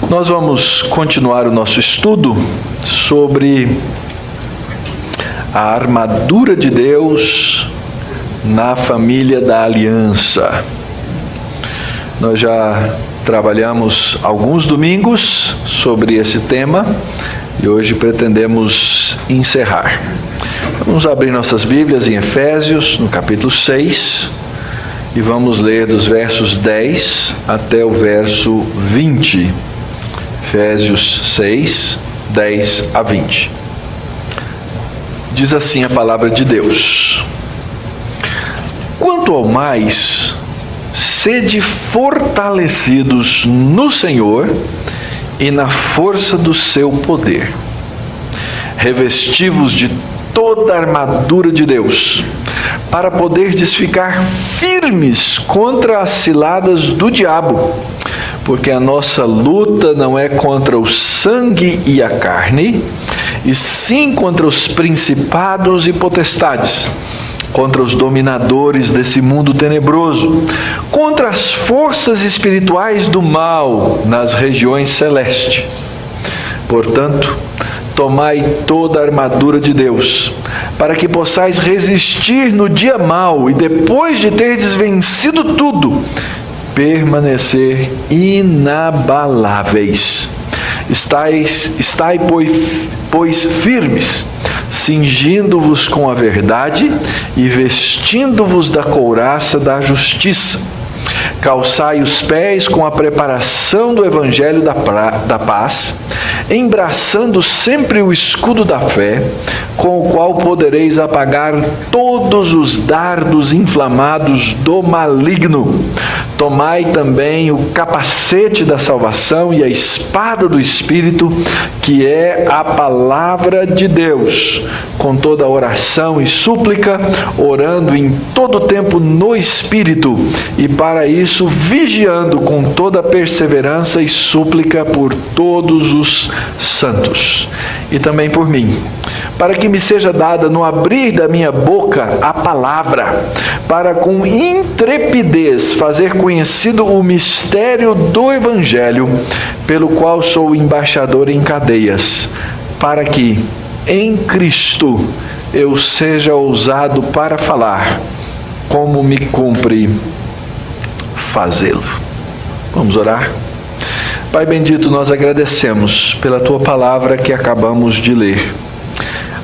Nós vamos continuar o nosso estudo sobre a armadura de Deus na família da aliança. Nós já trabalhamos alguns domingos sobre esse tema e hoje pretendemos encerrar. Vamos abrir nossas Bíblias em Efésios, no capítulo 6, e vamos ler dos versos 10 até o verso 20. Efésios 6, 10 a 20. Diz assim a palavra de Deus: Quanto ao mais, sede fortalecidos no Senhor e na força do seu poder. Revesti-vos de toda a armadura de Deus, para poderdes ficar firmes contra as ciladas do diabo. Porque a nossa luta não é contra o sangue e a carne, e sim contra os principados e potestades, contra os dominadores desse mundo tenebroso, contra as forças espirituais do mal nas regiões celestes. Portanto, tomai toda a armadura de Deus, para que possais resistir no dia mau, e depois de terdes vencido tudo, permanecer inabaláveis. Estai, pois, firmes, cingindo-vos com a verdade e vestindo-vos da couraça da justiça. Calçai os pés com a preparação do evangelho da paz, embraçando sempre o escudo da fé, com o qual podereis apagar todos os dardos inflamados do maligno. Tomai também o capacete da salvação e a espada do Espírito, que é a palavra de Deus, com toda oração e súplica, orando em todo tempo no Espírito, e para isso vigiando com toda perseverança e súplica por todos os santos, e também por mim, para que me seja dada no abrir da minha boca a palavra, para com intrepidez fazer conhecido o mistério do Evangelho, pelo qual sou embaixador em cadeias, para que, em Cristo, eu seja ousado para falar, como me cumpre fazê-lo. Vamos orar? Pai bendito, nós agradecemos pela Tua palavra que acabamos de ler.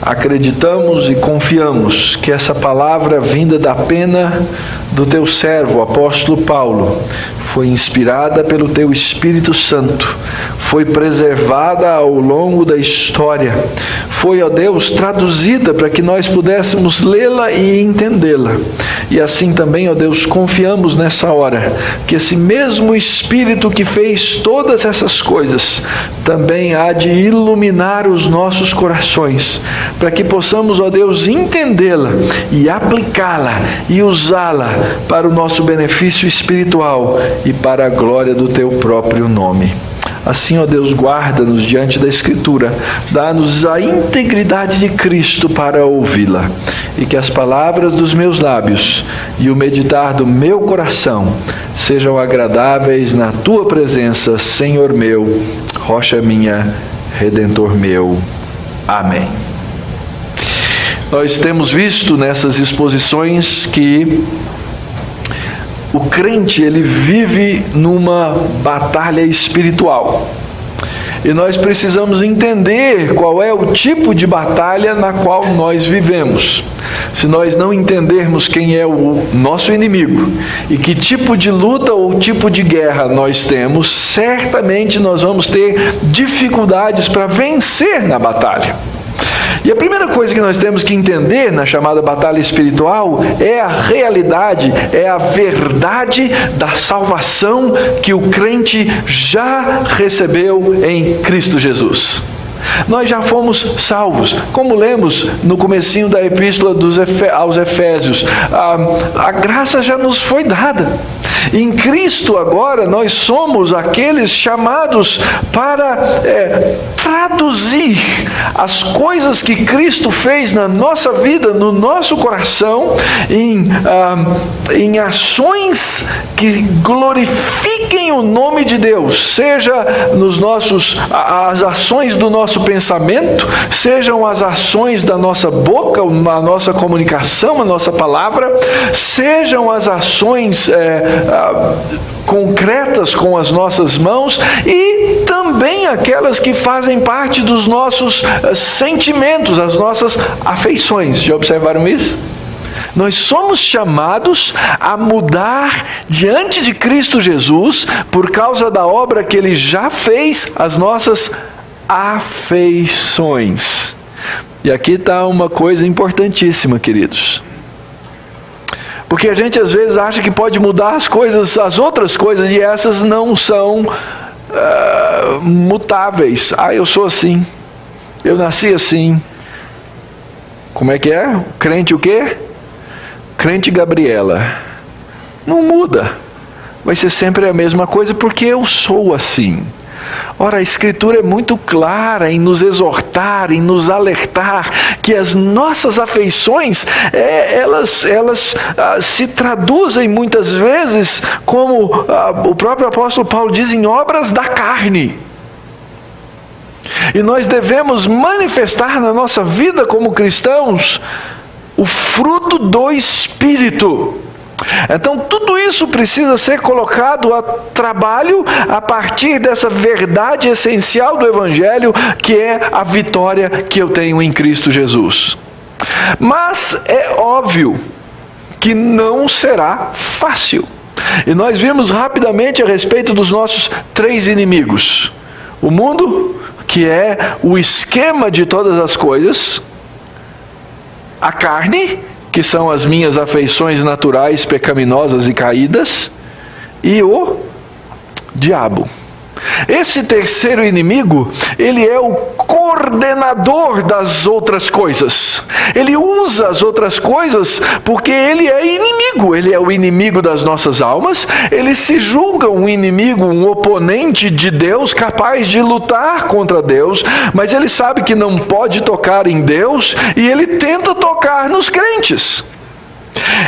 Acreditamos e confiamos que essa palavra vinda da pena do Teu servo, o apóstolo Paulo, foi inspirada pelo Teu Espírito Santo, foi preservada ao longo da história, foi, ó Deus, traduzida para que nós pudéssemos lê-la e entendê-la. E assim também, ó Deus, confiamos nessa hora que esse mesmo Espírito que fez todas essas coisas também há de iluminar os nossos corações, para que possamos, ó Deus, entendê-la e aplicá-la e usá-la para o nosso benefício espiritual e para a glória do Teu próprio nome. Assim, ó Deus, guarda-nos diante da Escritura, dá-nos a integridade de Cristo para ouvi-la, e que as palavras dos meus lábios e o meditar do meu coração sejam agradáveis na Tua presença, Senhor meu, rocha minha, Redentor meu. Amém. Nós temos visto nessas exposições que o crente, ele vive numa batalha espiritual. E nós precisamos entender qual é o tipo de batalha na qual nós vivemos. Se nós não entendermos quem é o nosso inimigo e que tipo de luta ou tipo de guerra nós temos, certamente nós vamos ter dificuldades para vencer na batalha. E a primeira coisa que nós temos que entender na chamada batalha espiritual é a realidade, é a verdade da salvação que o crente já recebeu em Cristo Jesus. Nós já fomos salvos, como lemos no comecinho da epístola aos Efésios, a graça já nos foi dada. Em Cristo agora nós somos aqueles chamados para traduzir as coisas que Cristo fez na nossa vida, no nosso coração, em ações que glorifiquem o nome de Deus, seja as ações do nosso pensamento, sejam as ações da nossa boca, a nossa comunicação, a nossa palavra, sejam as ações concretas com as nossas mãos e também aquelas que fazem parte dos nossos sentimentos, as nossas afeições. Já observaram isso? Nós somos chamados a mudar diante de Cristo Jesus, por causa da obra que Ele já fez, as nossas afeições. E aqui está uma coisa importantíssima, queridos. Porque a gente às vezes acha que pode mudar as outras coisas, e essas não são mutáveis. Eu sou assim, eu nasci assim. Como é que é? Crente o quê? Crente Gabriela. Não muda. Vai ser sempre a mesma coisa porque eu sou assim. Ora, a Escritura é muito clara em nos exortar, em nos alertar que as nossas afeições, elas se traduzem muitas vezes, como o próprio apóstolo Paulo diz, em obras da carne. E nós devemos manifestar na nossa vida como cristãos o fruto do Espírito. Então tudo isso precisa ser colocado a trabalho a partir dessa verdade essencial do Evangelho, que é a vitória que eu tenho em Cristo Jesus. Mas é óbvio que não será fácil. E nós vimos rapidamente a respeito dos nossos 3 inimigos. O mundo, que é o esquema de todas as coisas. A carne, que são as minhas afeições naturais, pecaminosas e caídas, e o diabo. Esse terceiro inimigo, ele é o coordenador das outras coisas. Ele usa as outras coisas porque ele é inimigo. Ele é o inimigo das nossas almas. Ele se julga um inimigo, um oponente de Deus, capaz de lutar contra Deus, mas ele sabe que não pode tocar em Deus e ele tenta tocar nos crentes.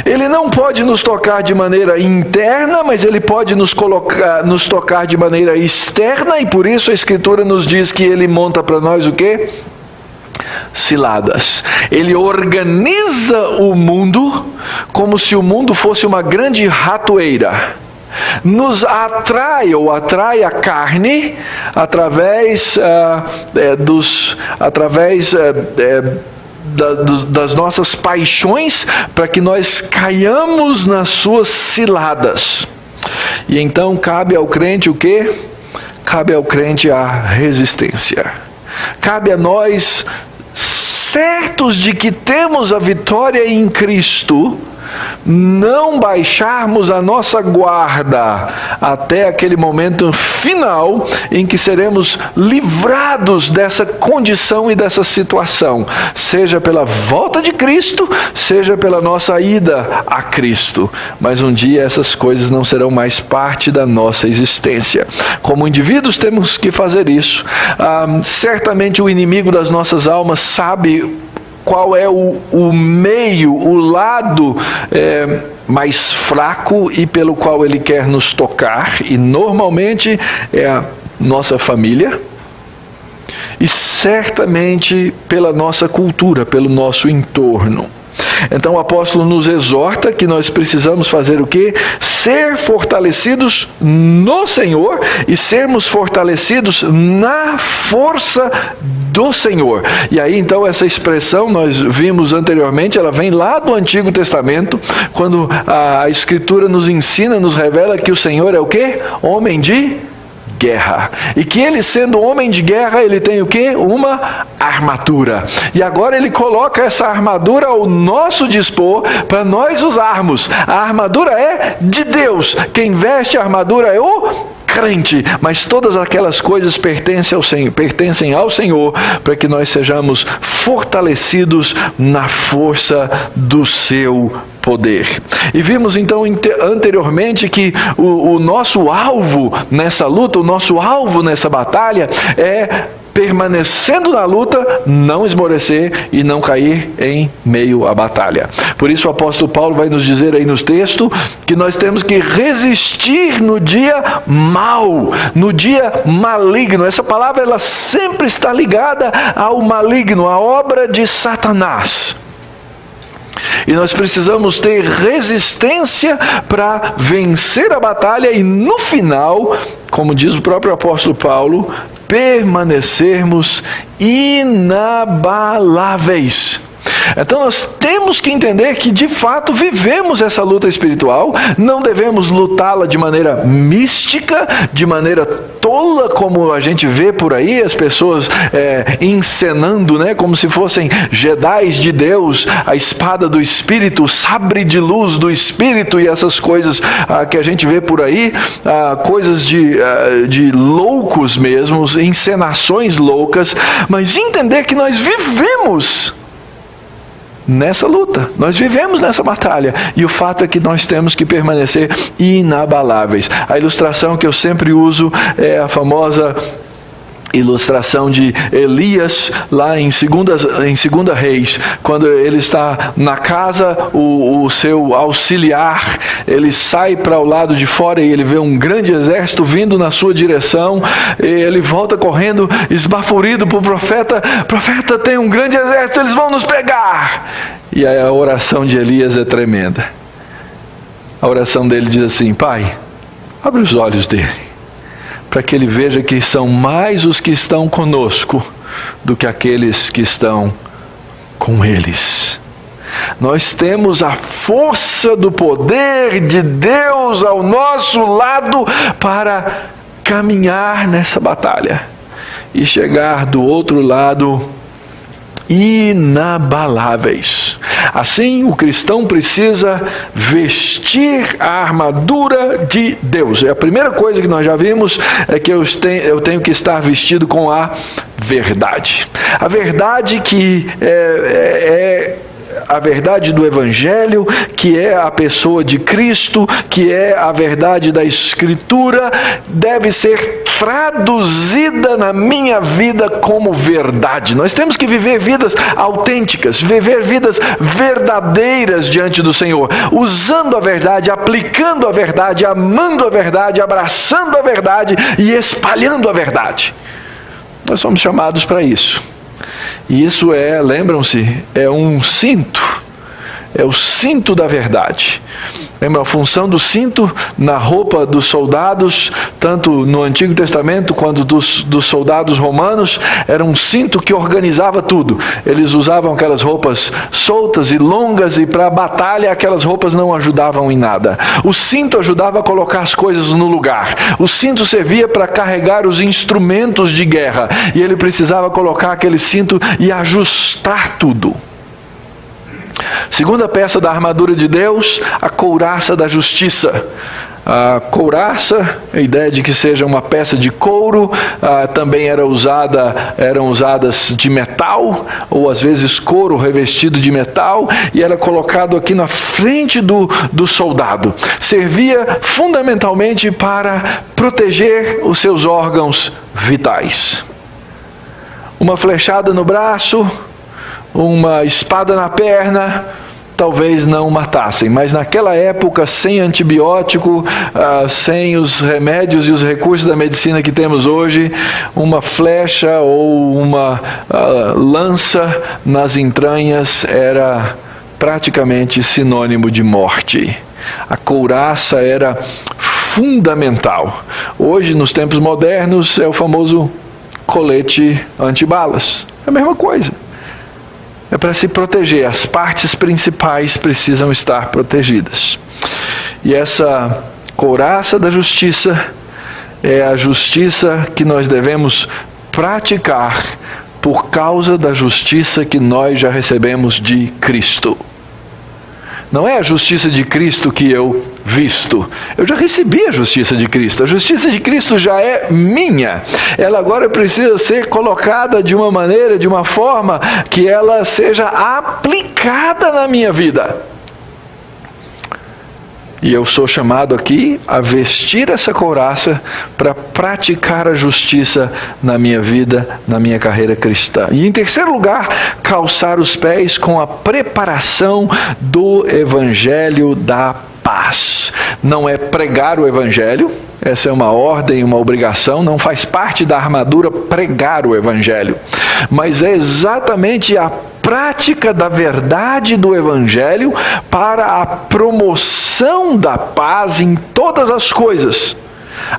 Ele não pode nos tocar de maneira interna, mas ele pode nos tocar de maneira externa, e por isso a Escritura nos diz que ele monta para nós o quê? Ciladas. Ele organiza o mundo como se o mundo fosse uma grande ratoeira. Nos atrai a carne através das nossas paixões, para que nós caiamos nas suas ciladas. E então cabe ao crente o quê? Cabe ao crente a resistência. Cabe a nós, certos de que temos a vitória em Cristo, não baixarmos a nossa guarda até aquele momento final em que seremos livrados dessa condição e dessa situação, seja pela volta de Cristo, seja pela nossa ida a Cristo. Mas um dia essas coisas não serão mais parte da nossa existência. Como indivíduos temos que fazer isso. Certamente o inimigo das nossas almas sabe qual é o meio, o lado mais fraco e pelo qual ele quer nos tocar, e normalmente é a nossa família, e certamente pela nossa cultura, pelo nosso entorno. Então o apóstolo nos exorta que nós precisamos fazer o quê? Ser fortalecidos no Senhor e sermos fortalecidos na força do Senhor. E aí então essa expressão nós vimos anteriormente, ela vem lá do Antigo Testamento, quando a Escritura nos ensina, nos revela que o Senhor é o quê? Homem de guerra. E que ele, sendo homem de guerra, ele tem o quê? Uma armadura. E agora ele coloca essa armadura ao nosso dispor para nós usarmos. A armadura é de Deus. Quem veste a armadura é o crente, mas todas aquelas coisas pertencem ao Senhor, para que nós sejamos fortalecidos na força do seu poder. E vimos então anteriormente que o nosso alvo nessa luta, o nosso alvo nessa batalha é, permanecendo na luta, não esmorecer e não cair em meio à batalha. Por isso o apóstolo Paulo vai nos dizer aí no texto que nós temos que resistir no dia mau, no dia maligno. Essa palavra ela sempre está ligada ao maligno, à obra de Satanás. E nós precisamos ter resistência para vencer a batalha e no final, como diz o próprio apóstolo Paulo, permanecermos inabaláveis. Então nós temos que entender que de fato vivemos essa luta espiritual, não devemos lutá-la de maneira mística, de maneira tola, como a gente vê por aí, as pessoas encenando, né, como se fossem Jedis de Deus, a espada do Espírito, o sabre de luz do Espírito e essas coisas que a gente vê por aí, coisas de loucos mesmo, encenações loucas, mas entender que nós vivemos nessa luta, nós vivemos nessa batalha, e o fato é que nós temos que permanecer inabaláveis. A ilustração que eu sempre uso é a famosa ilustração de Elias lá em 2 Reis, quando ele está na casa, o seu auxiliar, ele sai para o lado de fora e ele vê um grande exército vindo na sua direção, e ele volta correndo, esbaforido para o profeta: profeta, tem um grande exército, eles vão nos pegar. E a oração de Elias é tremenda. A oração dele diz assim: Pai, abre os olhos dele, para que ele veja que são mais os que estão conosco do que aqueles que estão com eles. Nós temos a força do poder de Deus ao nosso lado para caminhar nessa batalha e chegar do outro lado inabaláveis. Assim, o cristão precisa vestir a armadura de Deus. E a primeira coisa que nós já vimos é que eu tenho que estar vestido com a verdade. A verdade que é a verdade do Evangelho, que é a pessoa de Cristo, que é a verdade da Escritura, deve ser traduzida na minha vida como verdade. Nós temos que viver vidas autênticas, viver vidas verdadeiras diante do Senhor, usando a verdade, aplicando a verdade, amando a verdade, abraçando a verdade e espalhando a verdade. Nós somos chamados para isso. E isso lembram-se, é um cinto, é o cinto da verdade. Lembra a função do cinto na roupa dos soldados, tanto no Antigo Testamento quanto dos soldados romanos? Era um cinto que organizava tudo. Eles usavam aquelas roupas soltas e longas, e para a batalha aquelas roupas não ajudavam em nada. O cinto ajudava a colocar as coisas no lugar. O cinto servia para carregar os instrumentos de guerra, e ele precisava colocar aquele cinto e ajustar tudo. Segunda peça da armadura de Deus, a couraça da justiça. A couraça, a ideia de que seja uma peça de couro, também eram usadas de metal, ou às vezes couro revestido de metal, e era colocado aqui na frente do soldado. Servia fundamentalmente para proteger os seus órgãos vitais. Uma flechada no braço, uma espada na perna, talvez não matassem, mas naquela época, sem antibiótico, sem os remédios e os recursos da medicina que temos hoje, uma flecha ou uma lança nas entranhas era praticamente sinônimo de morte. A couraça era fundamental. Hoje, nos tempos modernos, é o famoso colete antibalas. É a mesma coisa. É para se proteger. As partes principais precisam estar protegidas. E essa couraça da justiça é a justiça que nós devemos praticar por causa da justiça que nós já recebemos de Cristo. Não é a justiça de Cristo que eu visto. Eu já recebi a justiça de Cristo. A justiça de Cristo já é minha. Ela agora precisa ser colocada de uma maneira, de uma forma que ela seja aplicada na minha vida. E eu sou chamado aqui a vestir essa couraça para praticar a justiça na minha vida, na minha carreira cristã. E em terceiro lugar, calçar os pés com a preparação do Evangelho da paz. Não é pregar o Evangelho, essa é uma ordem, uma obrigação, não faz parte da armadura pregar o Evangelho, mas é exatamente a prática da verdade do Evangelho para a promoção da paz em todas as coisas,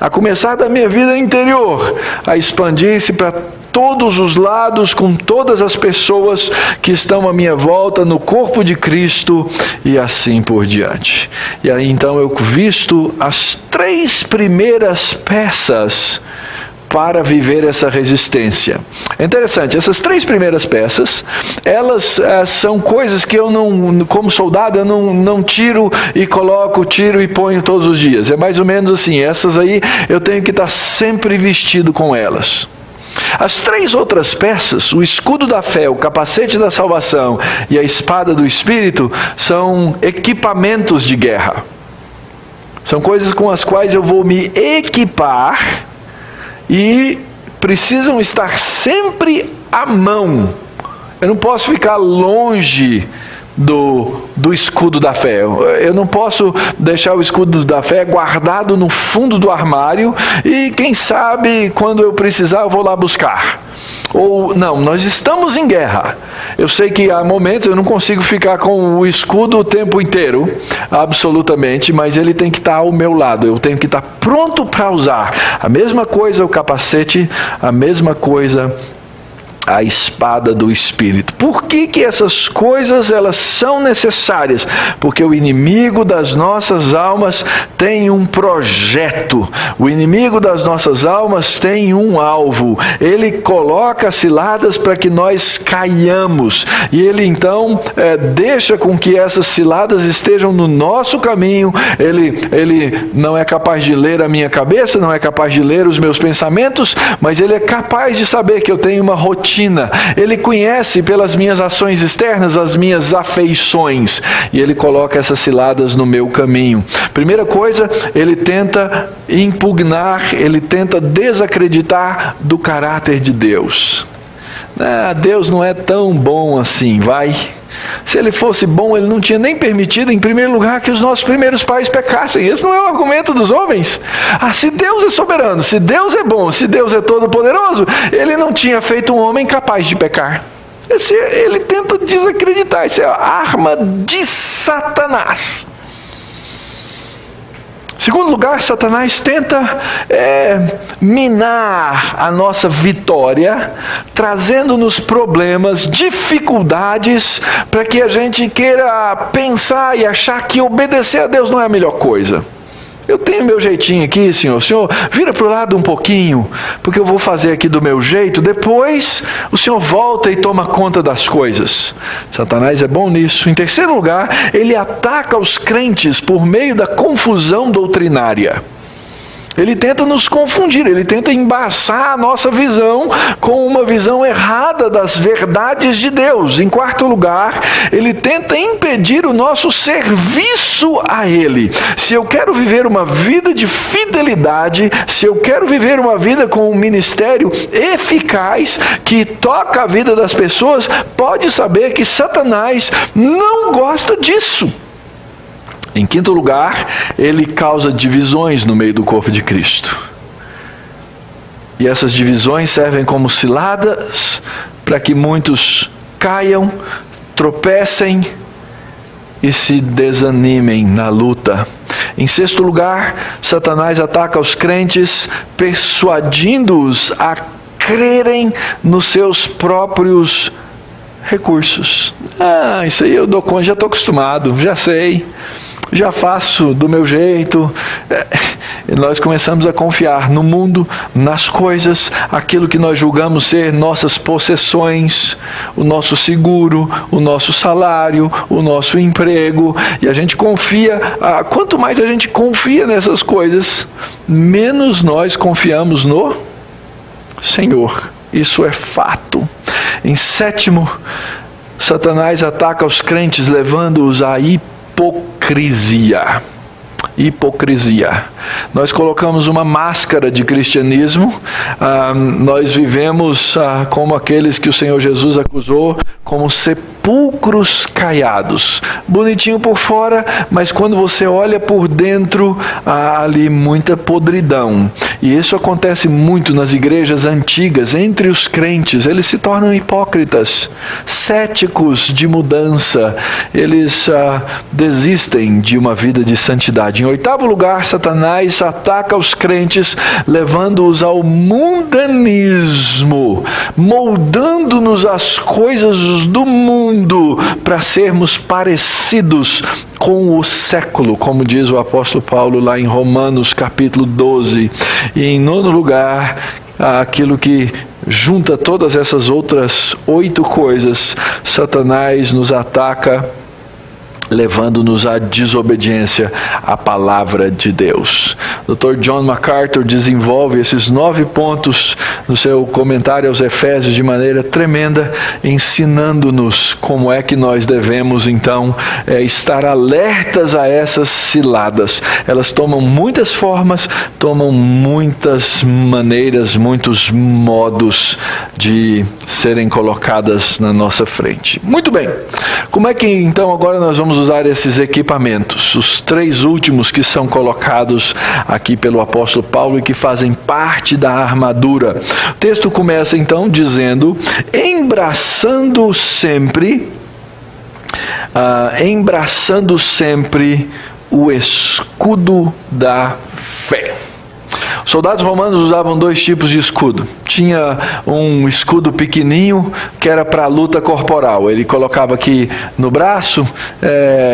a começar da minha vida interior, a expandir-se para todos os lados, com todas as pessoas que estão à minha volta, no corpo de Cristo e assim por diante. E aí então eu visto as 3 primeiras peças para viver essa resistência. É interessante, essas 3 primeiras peças, elas são coisas que eu não, como soldado, eu não tiro e coloco, tiro e ponho todos os dias. É mais ou menos assim, essas aí eu tenho que estar sempre vestido com elas. As 3 outras peças, o escudo da fé, o capacete da salvação e a espada do Espírito, são equipamentos de guerra. São coisas com as quais eu vou me equipar e precisam estar sempre à mão. Eu não posso ficar longe do escudo da fé. Eu não posso deixar o escudo da fé guardado no fundo do armário e quem sabe quando eu precisar eu vou lá buscar. Ou não, nós estamos em guerra. Eu sei que há momentos eu não consigo ficar com o escudo o tempo inteiro, absolutamente, mas ele tem que estar ao meu lado. Eu tenho que estar pronto para usar. A mesma coisa o capacete, a mesma coisa a espada do Espírito. Por que essas coisas elas são necessárias? Porque o inimigo das nossas almas tem um projeto. O inimigo das nossas almas tem um alvo. Ele coloca ciladas para que nós caiamos. E ele então deixa com que essas ciladas estejam no nosso caminho. Ele não é capaz de ler a minha cabeça, não é capaz de ler os meus pensamentos, mas ele é capaz de saber que eu tenho uma rotina. Ele conhece pelas minhas ações externas as minhas afeições e ele coloca essas ciladas no meu caminho. Primeira coisa, ele tenta impugnar, ele tenta desacreditar do caráter de Deus. Deus não é tão bom assim, vai. Se ele fosse bom, ele não tinha nem permitido, em primeiro lugar, que os nossos primeiros pais pecassem. Esse não é o argumento dos homens. Se Deus é soberano, se Deus é bom, se Deus é todo-poderoso, ele não tinha feito um homem capaz de pecar. Ele tenta desacreditar. Isso é a arma de Satanás. Segundo lugar, Satanás tenta minar a nossa vitória, trazendo-nos problemas, dificuldades, para que a gente queira pensar e achar que obedecer a Deus não é a melhor coisa. Eu tenho meu jeitinho aqui, Senhor. Senhor, vira para o lado um pouquinho, porque eu vou fazer aqui do meu jeito. Depois, o Senhor volta e toma conta das coisas. Satanás é bom nisso. Em terceiro lugar, ele ataca os crentes por meio da confusão doutrinária. Ele tenta nos confundir, ele tenta embaçar a nossa visão com uma visão errada das verdades de Deus. Em quarto lugar, ele tenta impedir o nosso serviço a Ele. Se eu quero viver uma vida de fidelidade, se eu quero viver uma vida com um ministério eficaz, que toca a vida das pessoas, pode saber que Satanás não gosta disso. Em quinto lugar, ele causa divisões no meio do corpo de Cristo. E essas divisões servem como ciladas para que muitos caiam, tropecem e se desanimem na luta. Em sexto lugar, Satanás ataca os crentes, persuadindo-os a crerem nos seus próprios recursos. Isso aí eu dou conta, já estou acostumado, já sei, já faço do meu jeito. E nós começamos a confiar no mundo, nas coisas, aquilo que nós julgamos ser nossas possessões, o nosso seguro, o nosso salário, o nosso emprego, e a gente confia. Quanto mais a gente confia nessas coisas, menos nós confiamos no Senhor. Isso é fato. Em sétimo, Satanás ataca os crentes, levando-os à hipocrisia. Nós colocamos uma máscara de cristianismo, nós vivemos como aqueles que o Senhor Jesus acusou como sepulcros caiados, bonitinho por fora, mas quando você olha por dentro, há ali muita podridão. E isso acontece muito nas igrejas antigas, entre os crentes. Eles se tornam hipócritas, céticos de mudança, eles desistem de uma vida de santidade. Em oitavo lugar, Satanás ataca os crentes, levando-os ao mundanismo, moldando-nos às coisas do mundo para sermos parecidos com o século, como diz o apóstolo Paulo lá em Romanos capítulo 12. E em nono lugar, aquilo que junta todas essas outras 8 coisas, Satanás nos ataca levando-nos à desobediência à palavra de Deus. Dr. John MacArthur desenvolve esses 9 pontos no seu comentário aos Efésios de maneira tremenda, ensinando-nos como é que nós devemos então estar alertas a essas ciladas. Elas tomam muitas formas, tomam muitas maneiras, muitos modos de serem colocadas na nossa frente. Muito bem, como é que então agora nós vamos usar esses equipamentos? Os 3 últimos que são colocados aqui pelo apóstolo Paulo e que fazem parte da armadura. O texto começa então dizendo: embraçando sempre o escudo da fé. Os soldados romanos usavam 2 tipos de escudo. Tinha um escudo pequenininho, que era para a luta corporal. Ele colocava aqui no braço,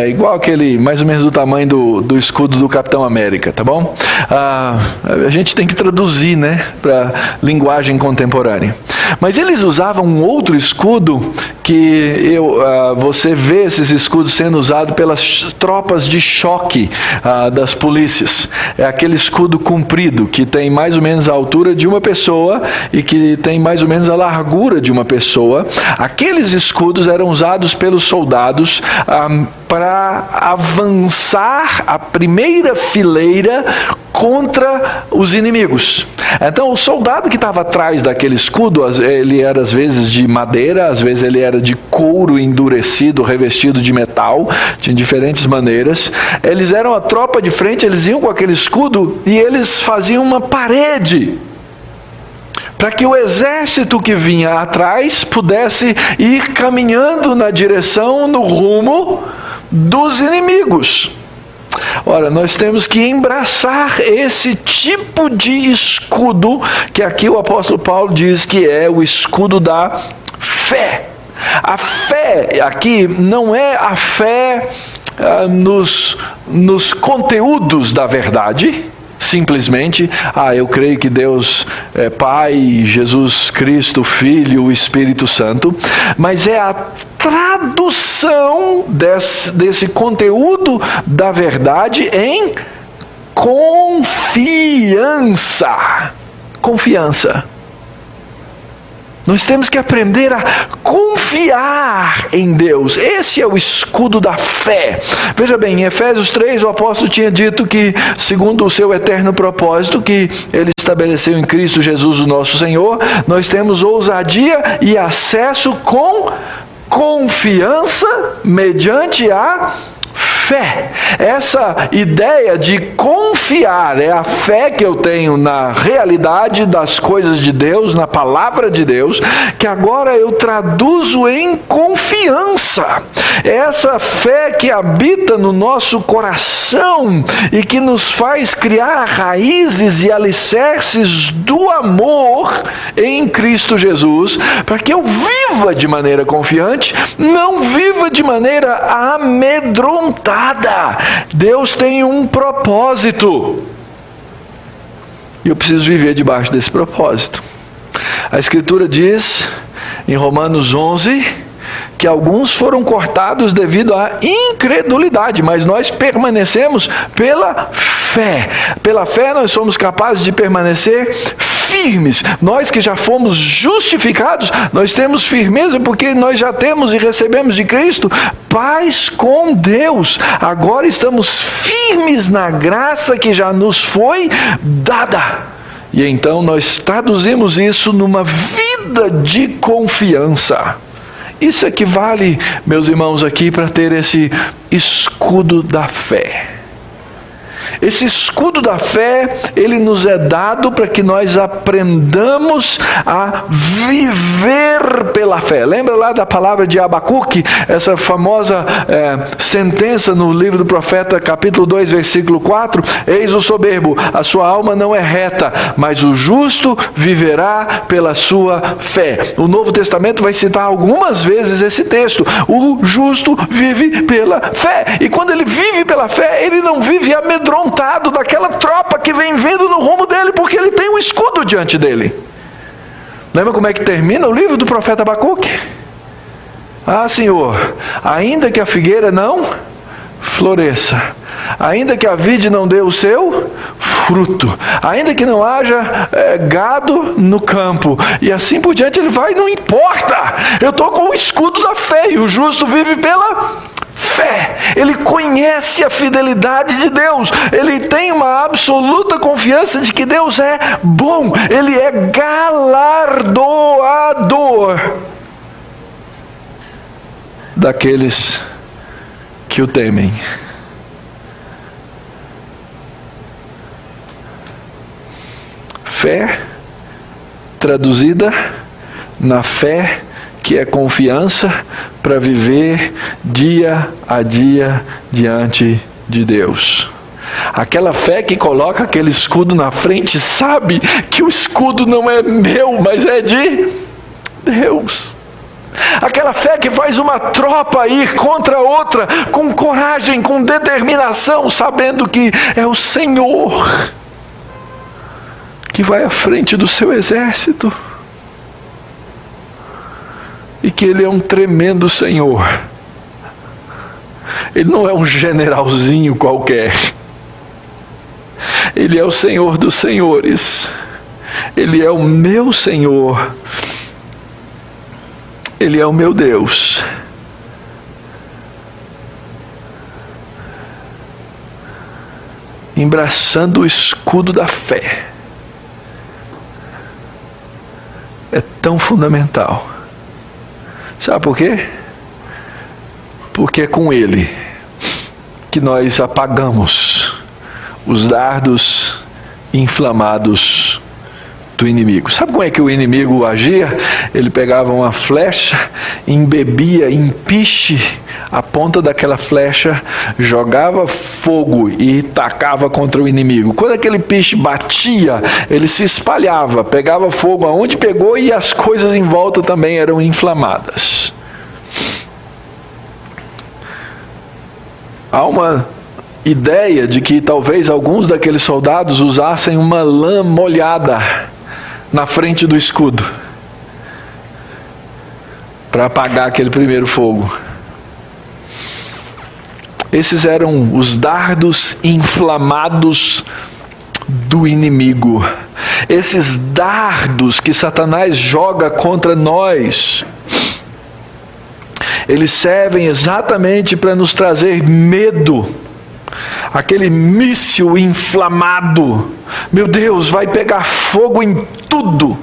igual aquele, mais ou menos do tamanho do escudo do Capitão América, tá bom? A gente tem que traduzir, né, para linguagem contemporânea. Mas eles usavam um outro escudo que você vê esses escudos sendo usados pelas tropas de choque das polícias. É aquele escudo comprido, que tem mais ou menos a altura de uma pessoa e que tem mais ou menos a largura de uma pessoa. Aqueles escudos eram usados pelos soldados para avançar a primeira fileira contra os inimigos. Então o soldado que estava atrás daquele escudo, ele era às vezes de madeira, às vezes ele era de couro endurecido, revestido de metal, de diferentes maneiras. Eles eram a tropa de frente, eles iam com aquele escudo e eles faziam uma parede para que o exército que vinha atrás pudesse ir caminhando na direção, no rumo dos inimigos. Ora, nós temos que embraçar esse tipo de escudo, que aqui o apóstolo Paulo diz que é o escudo da fé. A fé aqui não é a fé nos conteúdos da verdade, simplesmente, eu creio que Deus é Pai, Jesus Cristo, Filho, o Espírito Santo, mas é a tradução desse conteúdo da verdade em confiança. Confiança. Nós temos que aprender a confiar em Deus. Esse é o escudo da fé. Veja bem, em Efésios 3, o apóstolo tinha dito que, segundo o seu eterno propósito, que ele estabeleceu em Cristo Jesus, o nosso Senhor, nós temos ousadia e acesso com confiança mediante a fé. Essa ideia de confiar é a fé que eu tenho na realidade das coisas de Deus, na palavra de Deus, que agora eu traduzo em confiança. É essa fé que habita no nosso coração e que nos faz criar raízes e alicerces do amor em Cristo Jesus, para que eu viva de maneira confiante, não viva de maneira amedrontada. Deus tem um propósito e eu preciso viver debaixo desse propósito. A Escritura diz em Romanos 11 que alguns foram cortados devido à incredulidade, mas nós permanecemos pela fé. Pela fé nós somos capazes de permanecer firmes. Nós que já fomos justificados, nós temos firmeza porque nós já temos e recebemos de Cristo paz com Deus. Agora estamos firmes na graça que já nos foi dada. E então nós traduzimos isso numa vida de confiança. Isso equivale, meus irmãos, aqui para ter esse escudo da fé. Esse escudo da fé, ele nos é dado para que nós aprendamos a viver pela fé. Lembra lá da palavra de Abacuque, essa famosa sentença no livro do profeta, capítulo 2, versículo 4? Eis o soberbo, a sua alma não é reta, mas o justo viverá pela sua fé. O Novo Testamento vai citar algumas vezes esse texto. O justo vive pela fé. E quando ele vive pela fé, ele não vive amedrontado daquela tropa que vem vindo no rumo dele, porque ele tem um escudo diante dele. Lembra como é que termina o livro do profeta Abacuque? Ah, Senhor, ainda que a figueira não floresça, ainda que a vide não dê o seu fruto, ainda que não haja gado no campo, e assim por diante ele vai, não importa, eu estou com o escudo da fé, e o justo vive pela fé. Ele conhece a fidelidade de Deus, ele tem uma absoluta confiança de que Deus é bom, ele é galardoador daqueles que o temem. Fé traduzida na fé que é confiança para viver dia a dia diante de Deus. Aquela fé que coloca aquele escudo na frente, sabe que o escudo não é meu, mas é de Deus. Aquela fé que faz uma tropa ir contra outra, com coragem, com determinação, sabendo que é o Senhor que vai à frente do seu exército. E que Ele é um tremendo Senhor. Ele não é um generalzinho qualquer. Ele é o Senhor dos senhores. Ele é o meu Senhor. Ele é o meu Deus. Embraçando o escudo da fé. É tão fundamental. Sabe por quê? Porque é com Ele que nós apagamos os dardos inflamados do inimigo. Sabe como é que o inimigo agia? Ele pegava uma flecha, embebia em piche a ponta daquela flecha, jogava fogo e tacava contra o inimigo. Quando aquele piche batia, ele se espalhava, pegava fogo aonde pegou e as coisas em volta também eram inflamadas. Há uma ideia de que talvez alguns daqueles soldados usassem uma lã molhada na frente do escudo para apagar aquele primeiro fogo. Esses eram os dardos inflamados do inimigo. Esses dardos que Satanás joga contra nós, eles servem exatamente para nos trazer medo. Aquele míssil inflamado, meu Deus, vai pegar fogo em tudo.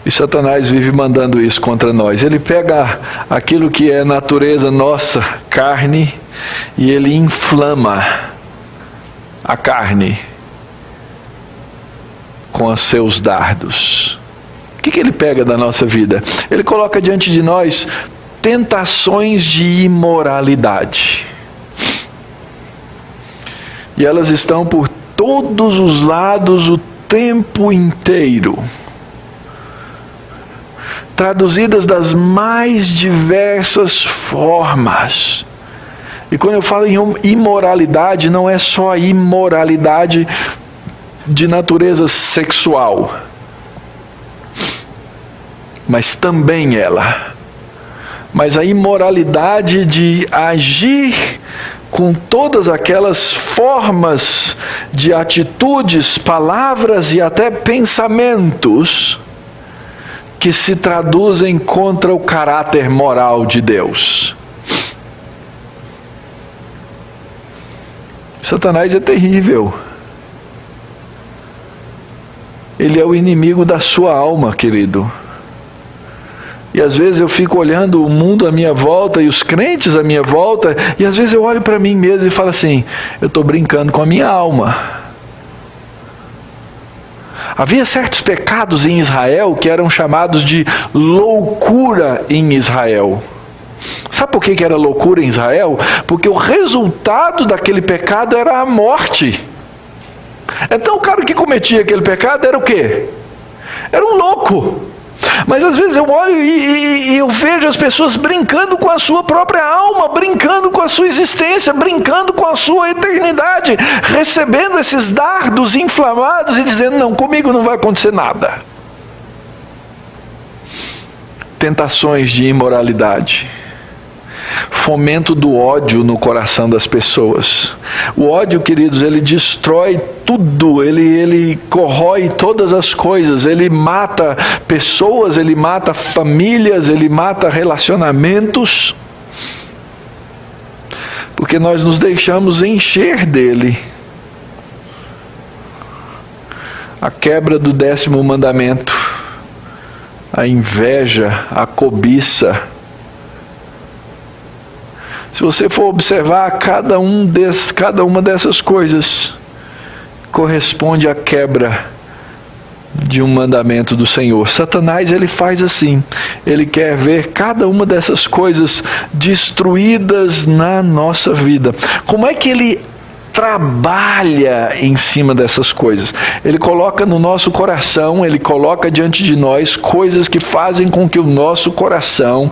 E Satanás vive mandando isso contra nós. Ele pega aquilo que é natureza nossa, carne, e ele inflama a carne com os seus dardos. O que ele pega da nossa vida? Ele coloca diante de nós tentações de imoralidade. E elas estão por todos os lados o tempo inteiro. Traduzidas das mais diversas formas. E quando eu falo em imoralidade, não é só a imoralidade de natureza sexual, mas também ela. Mas a imoralidade de agir com todas aquelas formas de atitudes, palavras e até pensamentos que se traduzem contra o caráter moral de Deus. Satanás é terrível. Ele é o inimigo da sua alma, querido. E às vezes eu fico olhando o mundo à minha volta e os crentes à minha volta, e às vezes eu olho para mim mesmo e falo assim: eu estou brincando com a minha alma. Havia certos pecados em Israel que eram chamados de loucura em Israel. Sabe por que era loucura em Israel? Porque o resultado daquele pecado era a morte. Então o cara que cometia aquele pecado era o quê? Era um louco. Mas às vezes eu olho e eu vejo as pessoas brincando com a sua própria alma, brincando com a sua existência, brincando com a sua eternidade, recebendo esses dardos inflamados e dizendo: não, comigo não vai acontecer nada. Tentações de imoralidade. Fomento do ódio no coração das pessoas. O ódio, queridos, ele destrói tudo, ele corrói todas as coisas, ele mata pessoas, ele mata famílias, ele mata relacionamentos, porque nós nos deixamos encher dele. A quebra do 10º mandamento, a inveja, a cobiça. Se você for observar, cada uma dessas coisas corresponde à quebra de um mandamento do Senhor. Satanás, ele faz assim. Ele quer ver cada uma dessas coisas destruídas na nossa vida. Como é que ele trabalha em cima dessas coisas? Ele coloca no nosso coração, ele coloca diante de nós coisas que fazem com que o nosso coração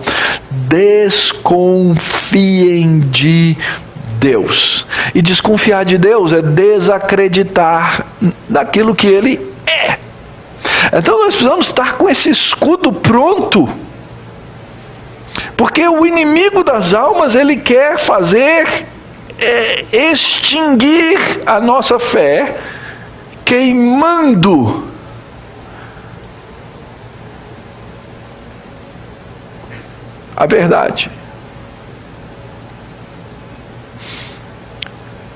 desconfiem de Deus. E desconfiar de Deus é desacreditar daquilo que Ele é. Então nós precisamos estar com esse escudo pronto. Porque o inimigo das almas, ele quer fazer extinguir a nossa fé, queimando a verdade.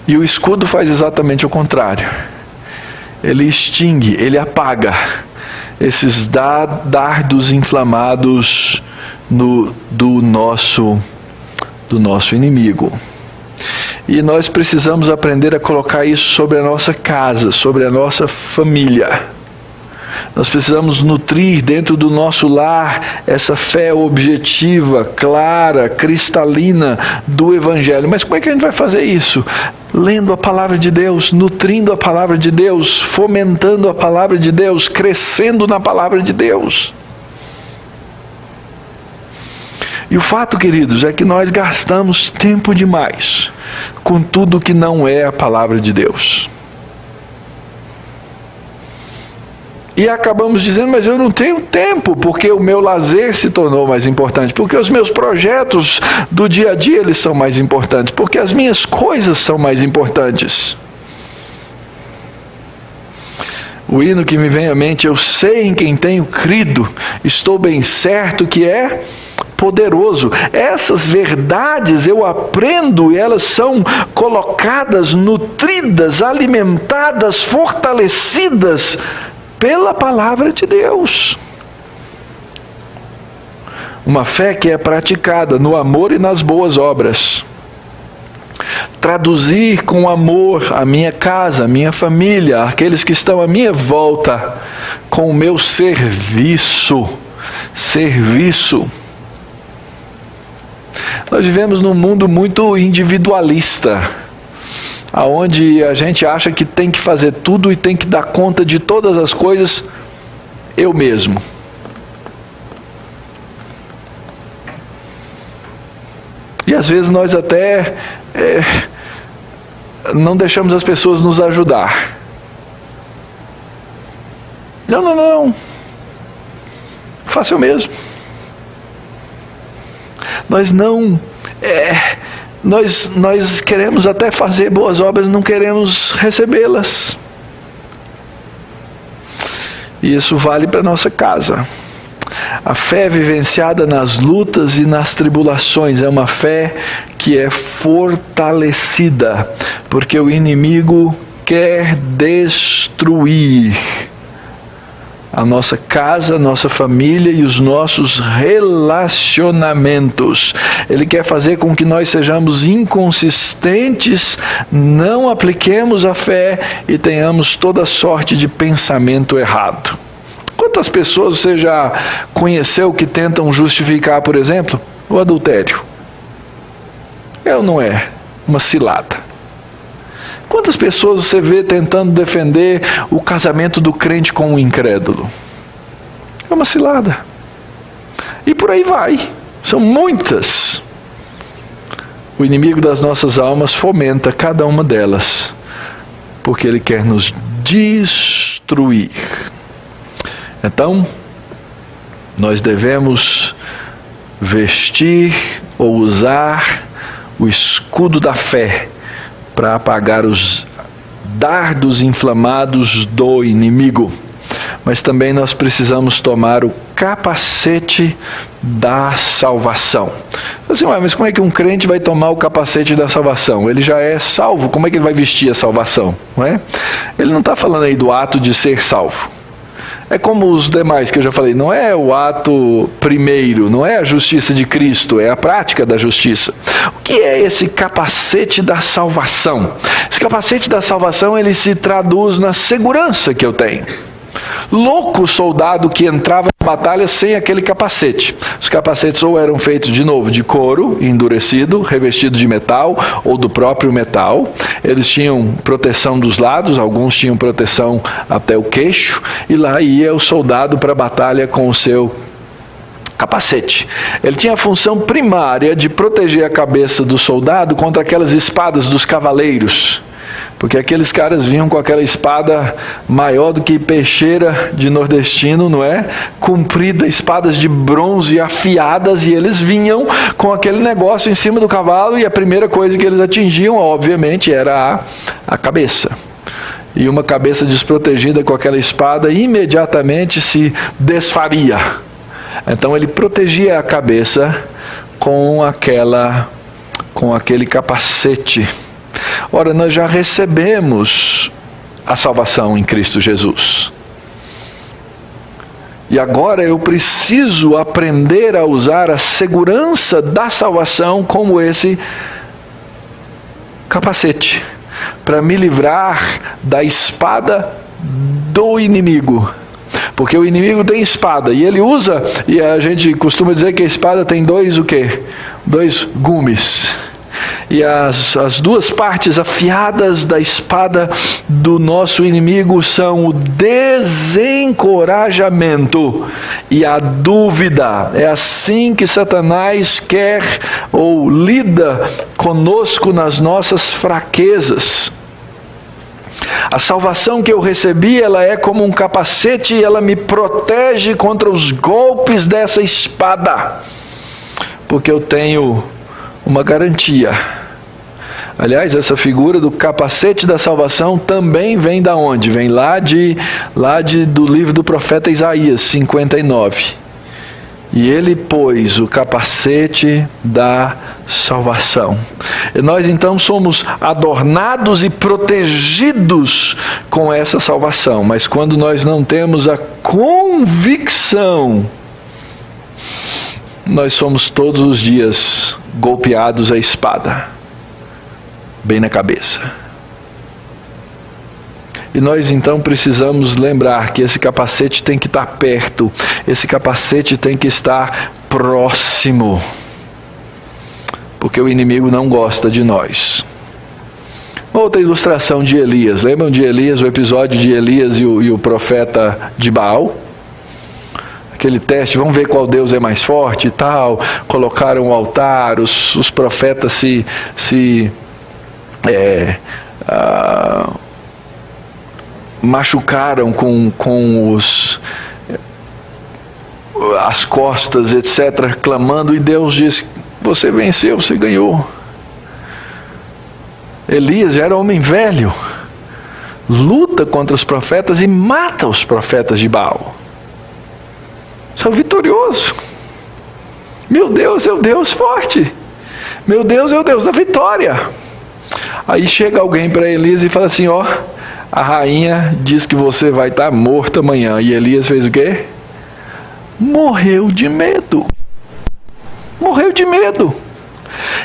E o escudo faz exatamente o contrário. Ele extingue, ele apaga esses dardos inflamados do nosso inimigo. E nós precisamos aprender a colocar isso sobre a nossa casa, sobre a nossa família. Nós precisamos nutrir dentro do nosso lar essa fé objetiva, clara, cristalina do Evangelho. Mas como é que a gente vai fazer isso? Lendo a palavra de Deus, nutrindo a palavra de Deus, fomentando a palavra de Deus, crescendo na palavra de Deus. E o fato, queridos, é que nós gastamos tempo demais com tudo que não é a palavra de Deus. E acabamos dizendo: mas eu não tenho tempo, porque o meu lazer se tornou mais importante, porque os meus projetos do dia a dia, eles são mais importantes, porque as minhas coisas são mais importantes. O hino que me vem à mente: eu sei em quem tenho crido, estou bem certo que é poderoso. Essas verdades eu aprendo e elas são colocadas, nutridas, alimentadas, fortalecidas pela palavra de Deus. Uma fé que é praticada no amor e nas boas obras. Traduzir com amor a minha casa, a minha família, aqueles que estão à minha volta, com o meu serviço. Serviço. Nós vivemos num mundo muito individualista, onde a gente acha que tem que fazer tudo e tem que dar conta de todas as coisas eu mesmo. E às vezes nós até não deixamos as pessoas nos ajudar. Não. Faça eu mesmo. Nós queremos até fazer boas obras, não queremos recebê-las. E isso vale para a nossa casa. A fé vivenciada nas lutas e nas tribulações é uma fé que é fortalecida, porque o inimigo quer destruir a nossa casa, a nossa família e os nossos relacionamentos. Ele quer fazer com que nós sejamos inconsistentes, não apliquemos a fé e tenhamos toda sorte de pensamento errado. Quantas pessoas você já conheceu que tentam justificar, por exemplo, o adultério? É ou não é uma cilada? Quantas pessoas você vê tentando defender o casamento do crente com o incrédulo? É uma cilada. E por aí vai. São muitas. O inimigo das nossas almas fomenta cada uma delas, porque ele quer nos destruir. Então, nós devemos vestir ou usar o escudo da fé para apagar os dardos inflamados do inimigo. Mas também nós precisamos tomar o capacete da salvação. Assim, mas como é que um crente vai tomar o capacete da salvação? Ele já é salvo, como é que ele vai vestir a salvação? Não é? Ele não está falando aí do ato de ser salvo. É como os demais que eu já falei, não é o ato primeiro, não é a justiça de Cristo, é a prática da justiça. O que é esse capacete da salvação? Esse capacete da salvação, ele se traduz na segurança que eu tenho. Louco soldado que entrava na batalha sem aquele capacete. Os capacetes ou eram feitos de novo de couro endurecido, revestido de metal ou do próprio metal. Eles tinham proteção dos lados, alguns tinham proteção até o queixo, e lá ia o soldado para a batalha com o seu capacete. Ele tinha a função primária de proteger a cabeça do soldado contra aquelas espadas dos cavaleiros. Porque aqueles caras vinham com aquela espada maior do que peixeira de nordestino, não é? Comprida, espadas de bronze afiadas, e eles vinham com aquele negócio em cima do cavalo, e a primeira coisa que eles atingiam, obviamente, era a cabeça. E uma cabeça desprotegida com aquela espada imediatamente se desfaria. Então ele protegia a cabeça com aquele capacete. Ora, nós já recebemos a salvação em Cristo Jesus. E agora eu preciso aprender a usar a segurança da salvação como esse capacete, para me livrar da espada do inimigo. Porque o inimigo tem espada, e ele usa, e a gente costuma dizer que a espada tem dois gumes. E as duas partes afiadas da espada do nosso inimigo são o desencorajamento e a dúvida. É assim que Satanás quer ou lida conosco nas nossas fraquezas. A salvação que eu recebi, ela é como um capacete e ela me protege contra os golpes dessa espada. Porque eu tenho uma garantia. Aliás, essa figura do capacete da salvação também vem da onde? Vem lá do livro do profeta Isaías 59. E ele pôs o capacete da salvação. E nós então somos adornados e protegidos com essa salvação. Mas quando nós não temos a convicção nós somos todos os dias golpeados a espada, bem na cabeça. E nós então precisamos lembrar que esse capacete tem que estar perto, esse capacete tem que estar próximo, porque o inimigo não gosta de nós. Outra ilustração de Elias, lembram de Elias, o episódio de Elias e o profeta de Baal? Aquele teste, vamos ver qual Deus é mais forte e tal, colocaram o altar, os profetas machucaram com as costas, etc., clamando, e Deus disse, você venceu, você ganhou. Elias já era homem velho, luta contra os profetas e mata os profetas de Baal. Sou vitorioso. Meu Deus é o Deus forte. Meu Deus é o Deus da vitória. Aí chega alguém para Elias e fala assim, ó, a rainha diz que você vai estar morto amanhã. E Elias fez o quê? Morreu de medo. Morreu de medo.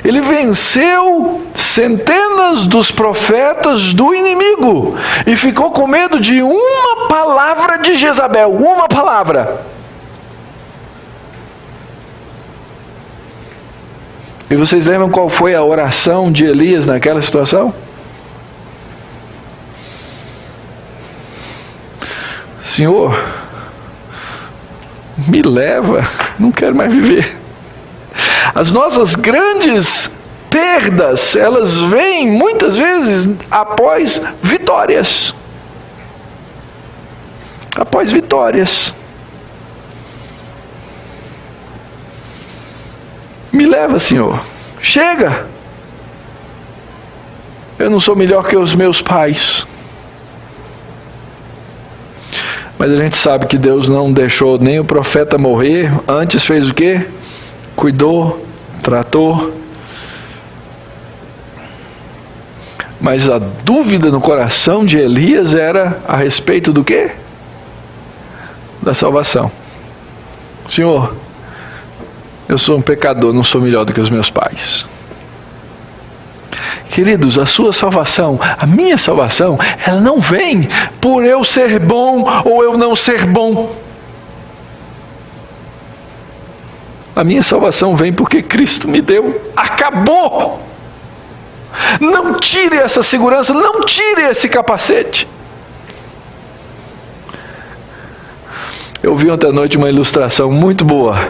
Ele venceu centenas dos profetas do inimigo e ficou com medo de uma palavra de Jezabel, uma palavra. E vocês lembram qual foi a oração de Elias naquela situação? Senhor, me leva, não quero mais viver. As nossas grandes perdas, elas vêm muitas vezes após vitórias. Após vitórias. Me leva, Senhor. Chega. Eu não sou melhor que os meus pais. Mas a gente sabe que Deus não deixou nem o profeta morrer. Antes fez o quê? Cuidou, tratou. Mas a dúvida no coração de Elias era a respeito do quê? Da salvação. Senhor, eu sou um pecador, não sou melhor do que os meus pais. Queridos, a sua salvação, a minha salvação, ela não vem por eu ser bom ou eu não ser bom. A minha salvação vem porque Cristo me deu. Acabou! Não tire essa segurança, não tire esse capacete. Eu vi ontem à noite uma ilustração muito boa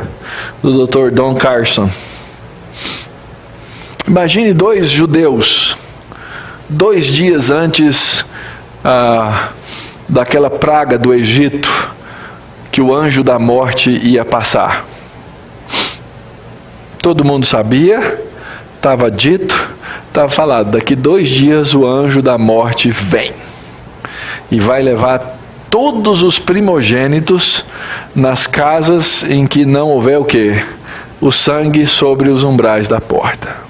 do Dr. Don Carson. Imagine dois judeus, 2 dias antes daquela praga do Egito, que o anjo da morte ia passar. Todo mundo sabia, estava dito, estava falado, daqui 2 dias o anjo da morte vem e vai levar todos os primogênitos nas casas em que não houver o quê? O sangue sobre os umbrais da porta.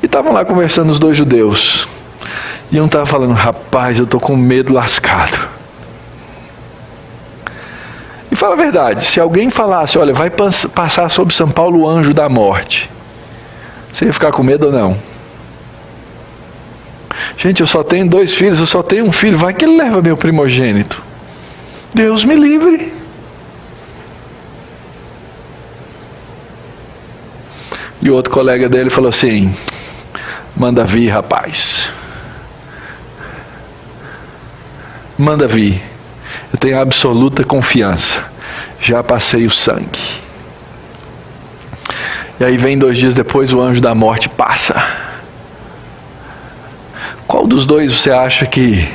E estavam lá conversando os 2 judeus. E um estava falando, rapaz, eu estou com medo lascado. E fala a verdade, se alguém falasse, olha, vai passar sobre São Paulo o anjo da morte, você ia ficar com medo ou não? Gente, eu só tenho 2 filhos, eu só tenho um filho, vai que ele leva meu primogênito. Deus me livre. E o outro colega dele falou assim, manda vir, rapaz. Manda vir. Eu tenho absoluta confiança. Já passei o sangue. E aí vem 2 dias depois, o anjo da morte passa. Qual dos 2 você acha que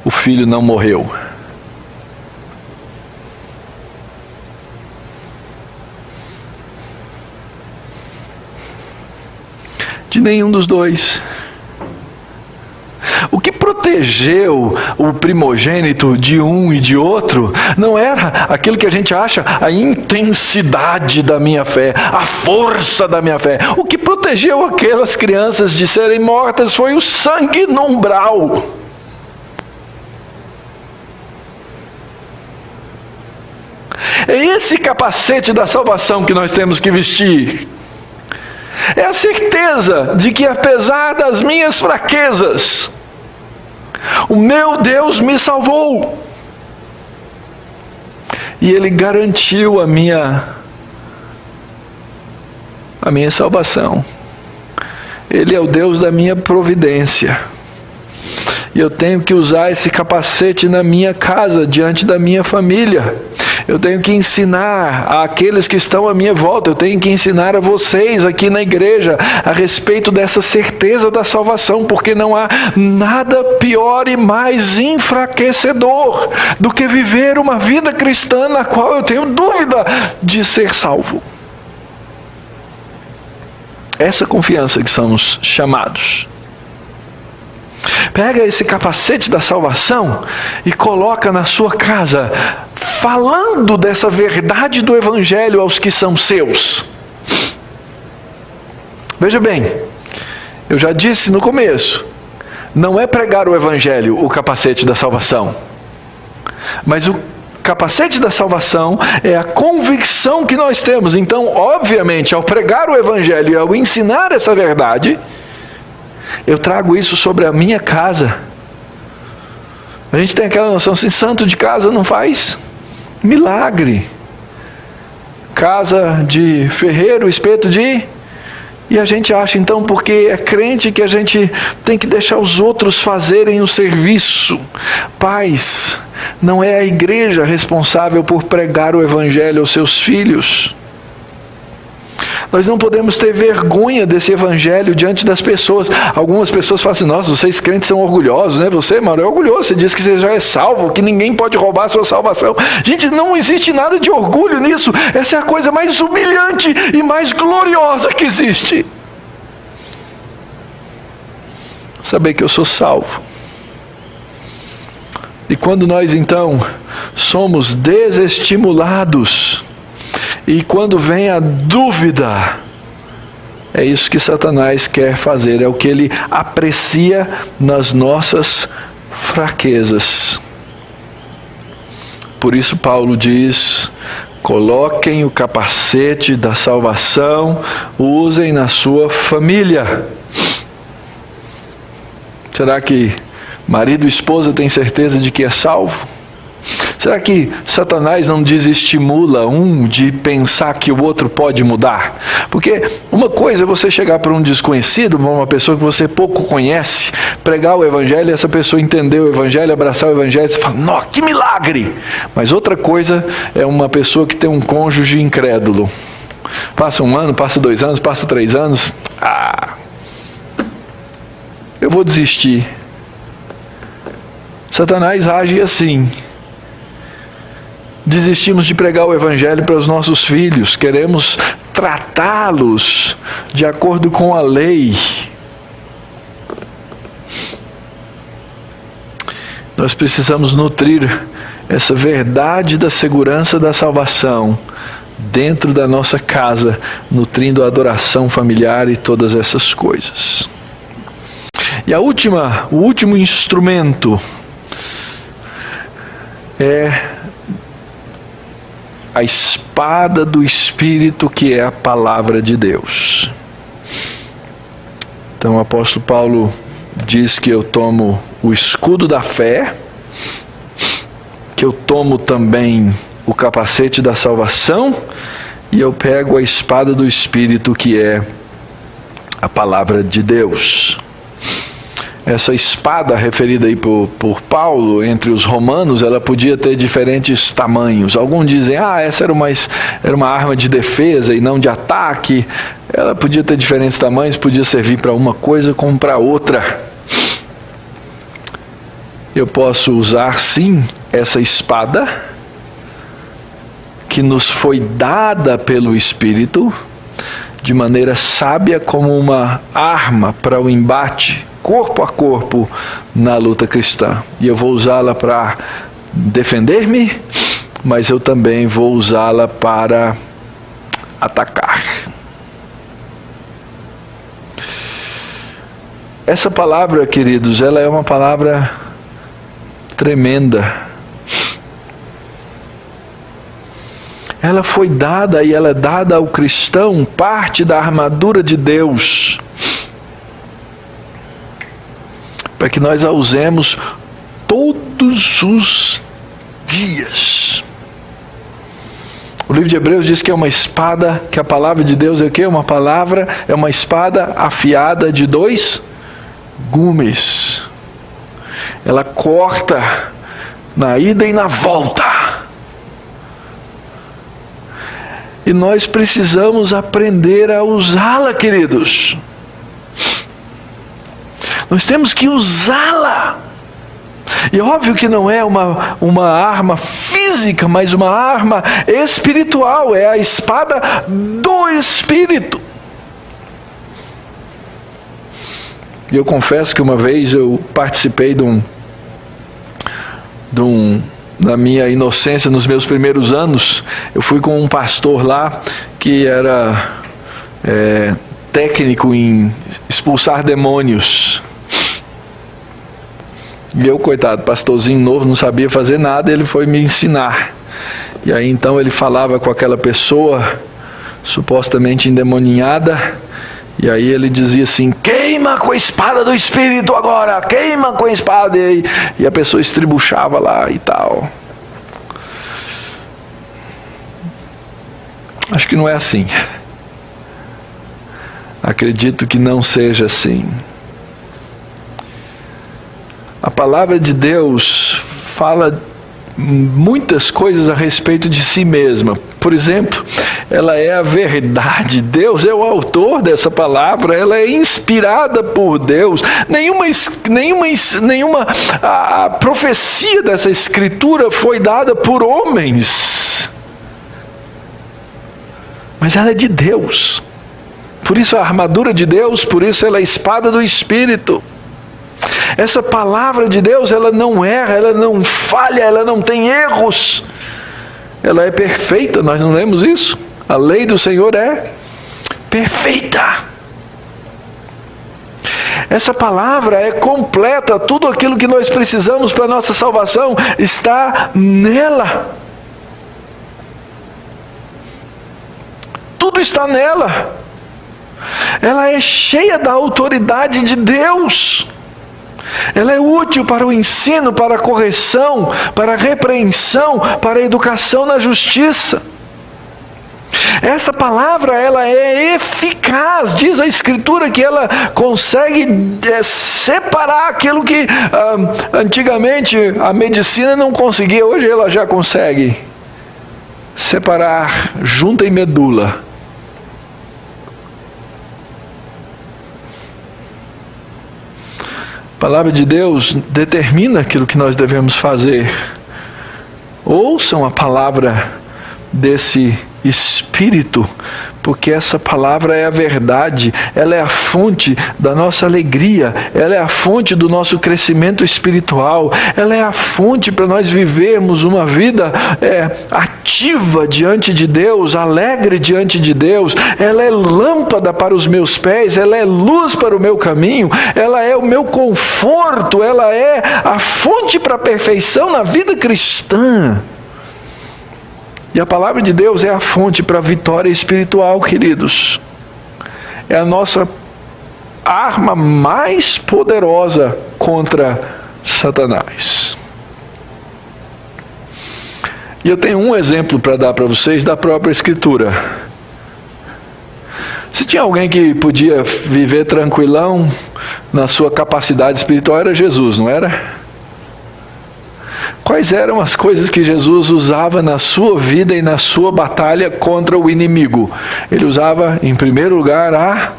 o filho não morreu? De nenhum dos 2. O que protegeu o primogênito de um e de outro não era aquilo que a gente acha a intensidade da minha fé, a força da minha fé. O que protegeu aquelas crianças de serem mortas foi o sangue no umbral. É esse capacete da salvação que nós temos que vestir. É a certeza de que, apesar das minhas fraquezas, o meu Deus me salvou. E Ele garantiu a minha salvação. Ele é o Deus da minha providência. E eu tenho que usar esse capacete na minha casa, diante da minha família. Eu tenho que ensinar àqueles que estão à minha volta, eu tenho que ensinar a vocês aqui na igreja a respeito dessa certeza da salvação, porque não há nada pior e mais enfraquecedor do que viver uma vida cristã na qual eu tenho dúvida de ser salvo. Essa confiança que somos chamados. Pega esse capacete da salvação e coloca na sua casa, falando dessa verdade do Evangelho aos que são seus. Veja bem, eu já disse no começo, não é pregar o Evangelho o capacete da salvação, mas o capacete da salvação é a convicção que nós temos. Então, obviamente, ao pregar o Evangelho e ao ensinar essa verdade, eu trago isso sobre a minha casa. A gente tem aquela noção assim, santo de casa não faz milagre. Casa de ferreiro, espeto de... E a gente acha então, porque é crente, que a gente tem que deixar os outros fazerem o serviço. Pais, não é a igreja responsável por pregar o Evangelho aos seus filhos. Nós não podemos ter vergonha desse Evangelho diante das pessoas. Algumas pessoas falam assim, nossa, vocês crentes são orgulhosos, né? Você, mano, é orgulhoso, você diz que você já é salvo, que ninguém pode roubar a sua salvação. Gente, não existe nada de orgulho nisso. Essa é a coisa mais humilhante e mais gloriosa que existe. Saber que eu sou salvo. E quando nós então somos desestimulados, e quando vem a dúvida, é isso que Satanás quer fazer, é o que ele aprecia nas nossas fraquezas. Por isso Paulo diz, coloquem o capacete da salvação, usem na sua família. Será que marido e esposa têm certeza de que é salvo? Será que Satanás não desestimula um de pensar que o outro pode mudar? Porque uma coisa é você chegar para um desconhecido, para uma pessoa que você pouco conhece, pregar o Evangelho, e essa pessoa entender o Evangelho, abraçar o Evangelho, e você fala, nossa, que milagre! Mas outra coisa é uma pessoa que tem um cônjuge incrédulo. Passa 1 ano, passa 2 anos, passa 3 anos, eu vou desistir. Satanás age assim. Desistimos de pregar o Evangelho para os nossos filhos, queremos tratá-los de acordo com a lei. Nós precisamos nutrir essa verdade da segurança da salvação dentro da nossa casa, nutrindo a adoração familiar e todas essas coisas. E o último instrumento é a espada do Espírito, que é a palavra de Deus. Então o apóstolo Paulo diz que eu tomo o escudo da fé, que eu tomo também o capacete da salvação, e eu pego a espada do Espírito, que é a palavra de Deus. Essa espada referida aí por Paulo entre os romanos, ela podia ter diferentes tamanhos. Alguns dizem, essa era uma arma de defesa e não de ataque. Ela podia ter diferentes tamanhos, podia servir para uma coisa como para outra. Eu posso usar sim essa espada que nos foi dada pelo Espírito de maneira sábia como uma arma para o embate corpo a corpo na luta cristã. E eu vou usá-la para defender-me, mas eu também vou usá-la para atacar. Essa palavra, queridos, ela é uma palavra tremenda. ela foi dada e ela é dada ao cristão, parte da armadura de Deus, para que nós a usemos todos os dias. O livro de Hebreus diz que é uma espada, que a palavra de Deus é o quê? Uma palavra, é uma espada afiada de 2 gumes. Ela corta na ida e na volta. E nós precisamos aprender a usá-la, queridos. Nós temos que usá-la. E óbvio que não é uma arma física, mas uma arma espiritual. É a espada do Espírito. E eu confesso que uma vez eu participei na minha inocência, nos meus primeiros anos, eu fui com um pastor lá que era técnico em expulsar demônios. E eu, coitado, pastorzinho novo, não sabia fazer nada, ele foi me ensinar. E aí então ele falava com aquela pessoa supostamente endemoninhada, e aí ele dizia assim: queima com a espada do Espírito agora, queima com a espada. E a pessoa estribuchava lá e tal. Acho que não é assim. Acredito que não seja assim. A palavra de Deus fala muitas coisas a respeito de si mesma. Por exemplo, ela é a verdade. Deus é o autor dessa palavra. Ela é inspirada por Deus. Nenhuma a profecia dessa escritura foi dada por homens. Mas ela é de Deus. Por isso a armadura de Deus, por isso ela é a espada do Espírito. Essa palavra de Deus, ela não erra, ela não falha, ela não tem erros. Ela é perfeita, nós não lemos isso? A lei do Senhor é perfeita. Essa palavra é completa, tudo aquilo que nós precisamos para a nossa salvação está nela. Tudo está nela. Ela é cheia da autoridade de Deus. Ela é útil para o ensino, para a correção, para a repreensão, para a educação na justiça. Essa palavra, ela é eficaz. Diz a Escritura que ela consegue separar aquilo que antigamente a medicina não conseguia. Hoje ela já consegue separar junta e medula. A palavra de Deus determina aquilo que nós devemos fazer. Ouçam a palavra desse Espírito, porque essa palavra é a verdade, ela é a fonte da nossa alegria, ela é a fonte do nosso crescimento espiritual, ela é a fonte para nós vivermos uma vida ativa diante de Deus, alegre diante de Deus. Ela é lâmpada para os meus pés, ela é luz para o meu caminho, ela é o meu conforto, ela é a fonte para a perfeição na vida cristã. E a palavra de Deus é a fonte para a vitória espiritual, queridos. É a nossa arma mais poderosa contra Satanás. E eu tenho um exemplo para dar para vocês da própria Escritura. Se tinha alguém que podia viver tranquilão na sua capacidade espiritual, era Jesus, não era? Quais eram as coisas que Jesus usava na sua vida e na sua batalha contra o inimigo? Ele usava, em primeiro lugar, a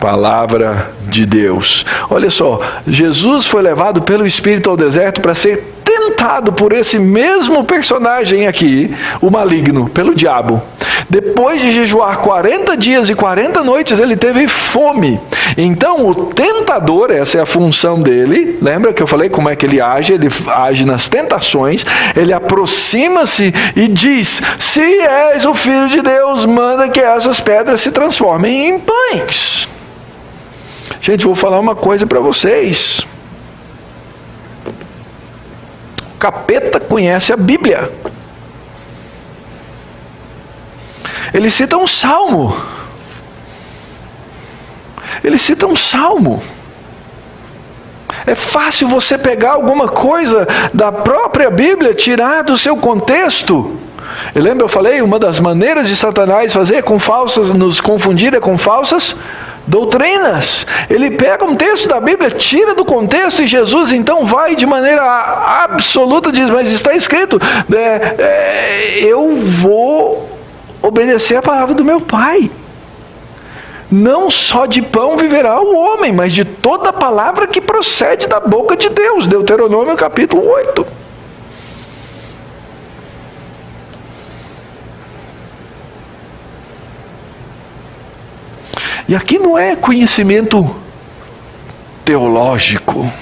palavra de Deus. Olha só, Jesus foi levado pelo Espírito ao deserto para ser tentado por esse mesmo personagem aqui, o maligno, pelo diabo. Depois de jejuar 40 dias e 40 noites, ele teve fome. Então, o tentador, essa é a função dele. Lembra que eu falei como é que ele age? Ele age nas tentações. Ele aproxima-se e diz: se és o Filho de Deus, manda que essas pedras se transformem em pães. Gente, vou falar uma coisa para vocês. O capeta conhece a Bíblia. Ele cita um salmo. Ele cita um salmo. É fácil você pegar alguma coisa da própria Bíblia, tirar do seu contexto. Eu falei, uma das maneiras de Satanás fazer nos confundir é com falsas doutrinas. Ele pega um texto da Bíblia, tira do contexto, e Jesus então vai de maneira absoluta, diz, mas está escrito, eu vou obedecer a palavra do meu Pai. Não só de pão viverá o homem, mas de toda a palavra que procede da boca de Deus. Deuteronômio capítulo 8. E aqui não é conhecimento teológico.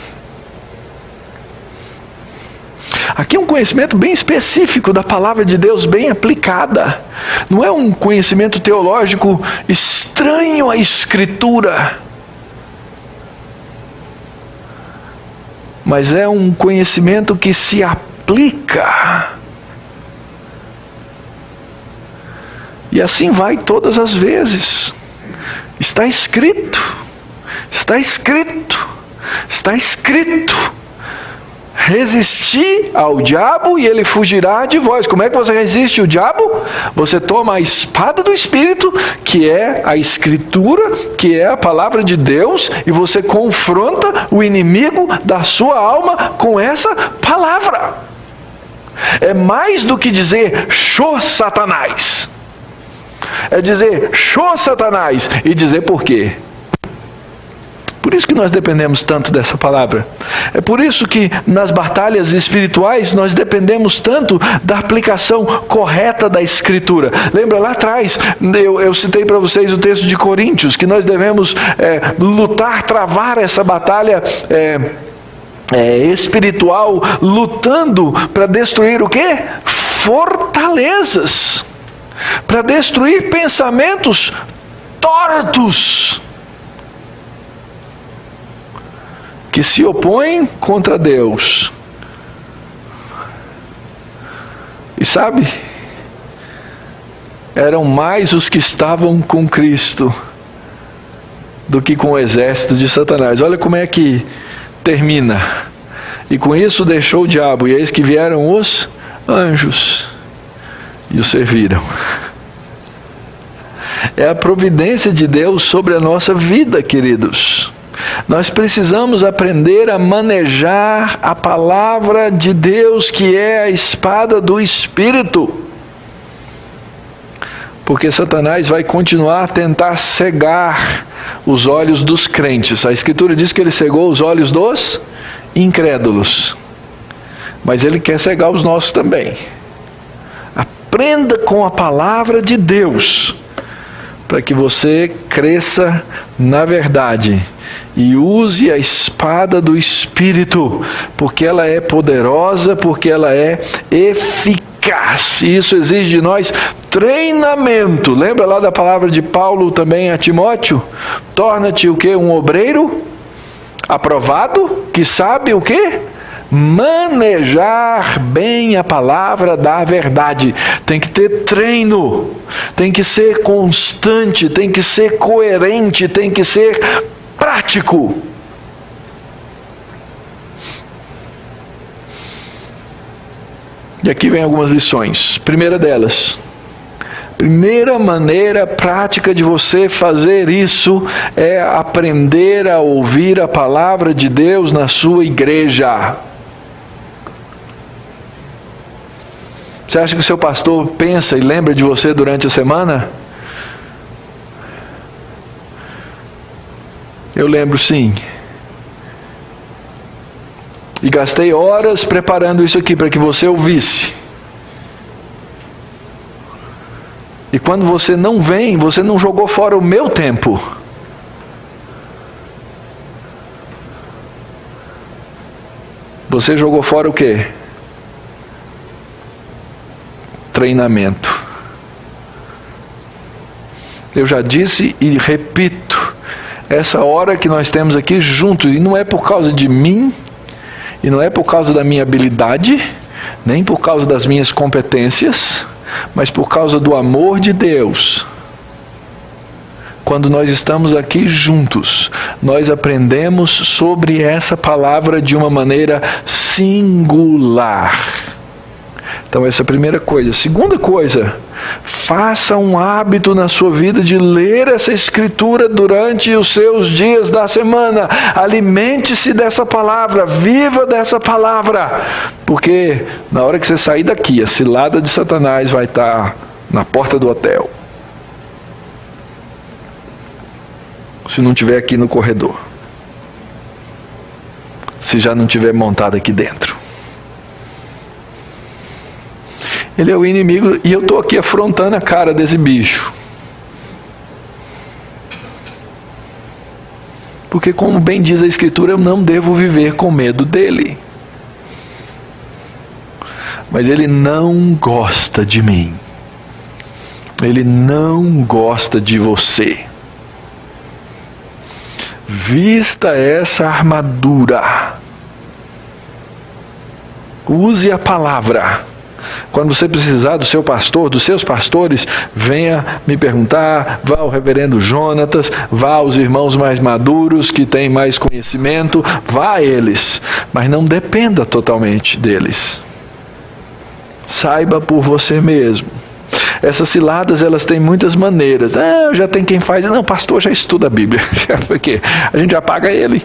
Aqui é um conhecimento bem específico da palavra de Deus, bem aplicada. Não é um conhecimento teológico estranho à Escritura. Mas é um conhecimento que se aplica. E assim vai todas as vezes. Está escrito. Está escrito. Está escrito. Resistir ao diabo e ele fugirá de vós. Como é que você resiste o diabo? Você toma a espada do Espírito, que é a Escritura, que é a palavra de Deus, e você confronta o inimigo da sua alma com essa palavra. É mais do que dizer, show Satanás. É dizer, show Satanás, e dizer por quê. Por isso que nós dependemos tanto dessa palavra. É por isso que nas batalhas espirituais nós dependemos tanto da aplicação correta da Escritura. Lembra lá atrás, eu citei para vocês o texto de Coríntios, que nós devemos lutar, travar essa batalha espiritual, lutando para destruir o quê? Fortalezas. Para destruir pensamentos tortos. Que se opõem contra Deus. E sabe, eram mais os que estavam com Cristo do que com o exército de Satanás. Olha como é que termina. E com isso deixou o diabo, e eis que vieram os anjos e o serviram. É a providência de Deus sobre a nossa vida, queridos. Nós precisamos aprender a manejar a palavra de Deus, que é a espada do Espírito. Porque Satanás vai continuar a tentar cegar os olhos dos crentes. A Escritura diz que ele cegou os olhos dos incrédulos. Mas ele quer cegar os nossos também. Aprenda com a palavra de Deus, para que você cresça na verdade. E use a espada do Espírito, porque ela é poderosa, porque ela é eficaz. E isso exige de nós treinamento. Lembra lá da palavra de Paulo também a Timóteo? Torna-te o quê? Um obreiro aprovado, que sabe o quê? Manejar bem a palavra da verdade. Tem que ter treino, tem que ser constante, tem que ser coerente, tem que ser prático. E aqui vem algumas lições. Primeira delas, primeira maneira prática de você fazer isso é aprender a ouvir a palavra de Deus na sua igreja. Você acha que o seu pastor pensa e lembra de você durante a semana? Eu lembro, sim. E gastei horas preparando isso aqui para que você ouvisse. E quando você não vem, você não jogou fora o meu tempo. Você jogou fora o quê? Treinamento. Eu já disse e repito, essa hora que nós temos aqui juntos, e não é por causa de mim, e não é por causa da minha habilidade, nem por causa das minhas competências, mas por causa do amor de Deus, quando nós estamos aqui juntos, nós aprendemos sobre essa palavra de uma maneira singular. Então essa é a primeira coisa. Segunda coisa, faça um hábito na sua vida de ler essa escritura durante os seus dias da semana. Alimente-se dessa palavra, viva dessa palavra. Porque na hora que você sair daqui, a cilada de Satanás vai estar na porta do hotel. Se não estiver aqui no corredor. Se já não estiver montado aqui dentro. Ele é o inimigo e eu estou aqui afrontando a cara desse bicho. Porque, como bem diz a Escritura, eu não devo viver com medo dele. Mas ele não gosta de mim. Ele não gosta de você. Vista essa armadura. Use a palavra. Quando você precisar do seu pastor, dos seus pastores, venha me perguntar, vá ao reverendo Jonatas, vá aos irmãos mais maduros, que têm mais conhecimento, vá a eles, mas não dependa totalmente deles. Saiba por você mesmo. Essas ciladas, elas têm muitas maneiras. Já tem quem faz. Não, pastor já estuda a Bíblia. Porque a gente já paga ele.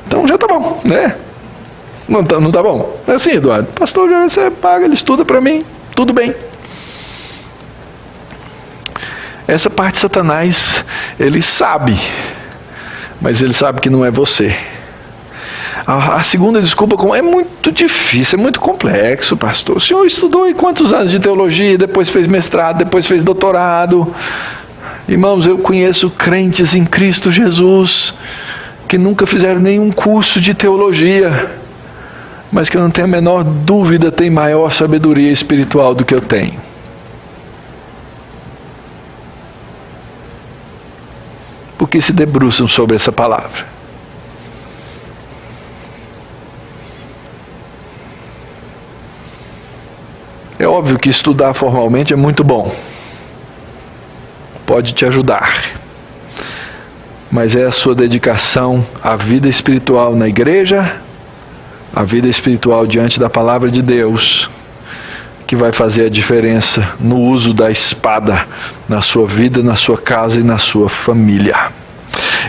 Então já tá bom, né? Não tá bom? É assim, Eduardo. Pastor, já você paga, ele estuda para mim. Tudo bem. Essa parte de Satanás, ele sabe. Mas ele sabe que não é você. A segunda desculpa é muito difícil, é muito complexo, pastor. O senhor estudou em quantos anos de teologia, depois fez mestrado, depois fez doutorado. Irmãos, eu conheço crentes em Cristo Jesus que nunca fizeram nenhum curso de teologia, mas que eu não tenho a menor dúvida tem maior sabedoria espiritual do que eu tenho. Porque se debruçam sobre essa palavra. É óbvio que estudar formalmente é muito bom. Pode te ajudar. Mas é a sua dedicação à vida espiritual na igreja, à vida espiritual diante da palavra de Deus, que vai fazer a diferença no uso da espada na sua vida, na sua casa e na sua família.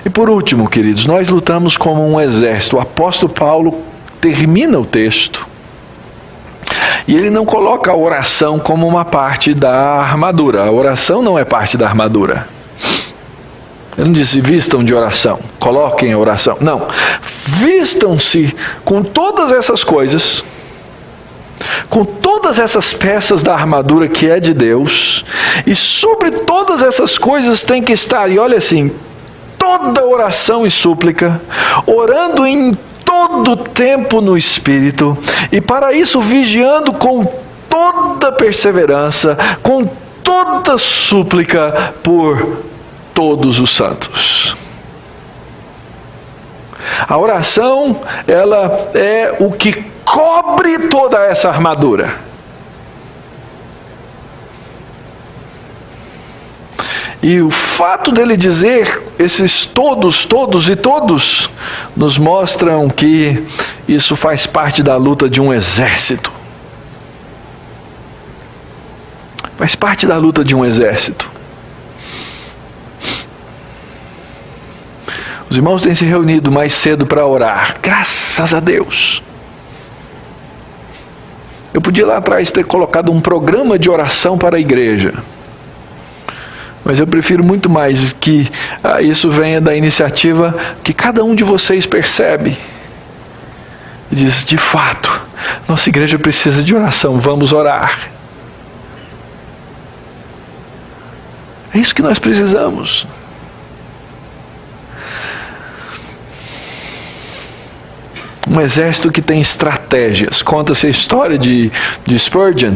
E por último, queridos, nós lutamos como um exército. O apóstolo Paulo termina o texto e ele não coloca a oração como uma parte da armadura. A oração não é parte da armadura. Ele não disse vistam de oração, coloquem a oração. Não, vistam-se com todas essas coisas, com todas essas peças da armadura que é de Deus, e sobre todas essas coisas tem que estar, e olha assim, toda oração e súplica, orando em todo tempo no Espírito, e para isso vigiando com toda perseverança, com toda súplica por todos os santos. A oração, ela é o que cobre toda essa armadura. E o fato dele dizer esses todos, todos e todos, nos mostram que isso faz parte da luta de um exército. Faz parte da luta de um exército. Os irmãos têm se reunido mais cedo para orar, graças a Deus. Eu podia lá atrás ter colocado um programa de oração para a igreja, mas eu prefiro muito mais que isso venha da iniciativa que cada um de vocês percebe e diz, de fato, nossa igreja precisa de oração, vamos orar. É isso que nós precisamos. Um exército que tem estratégias. Conta-se a história de Spurgeon,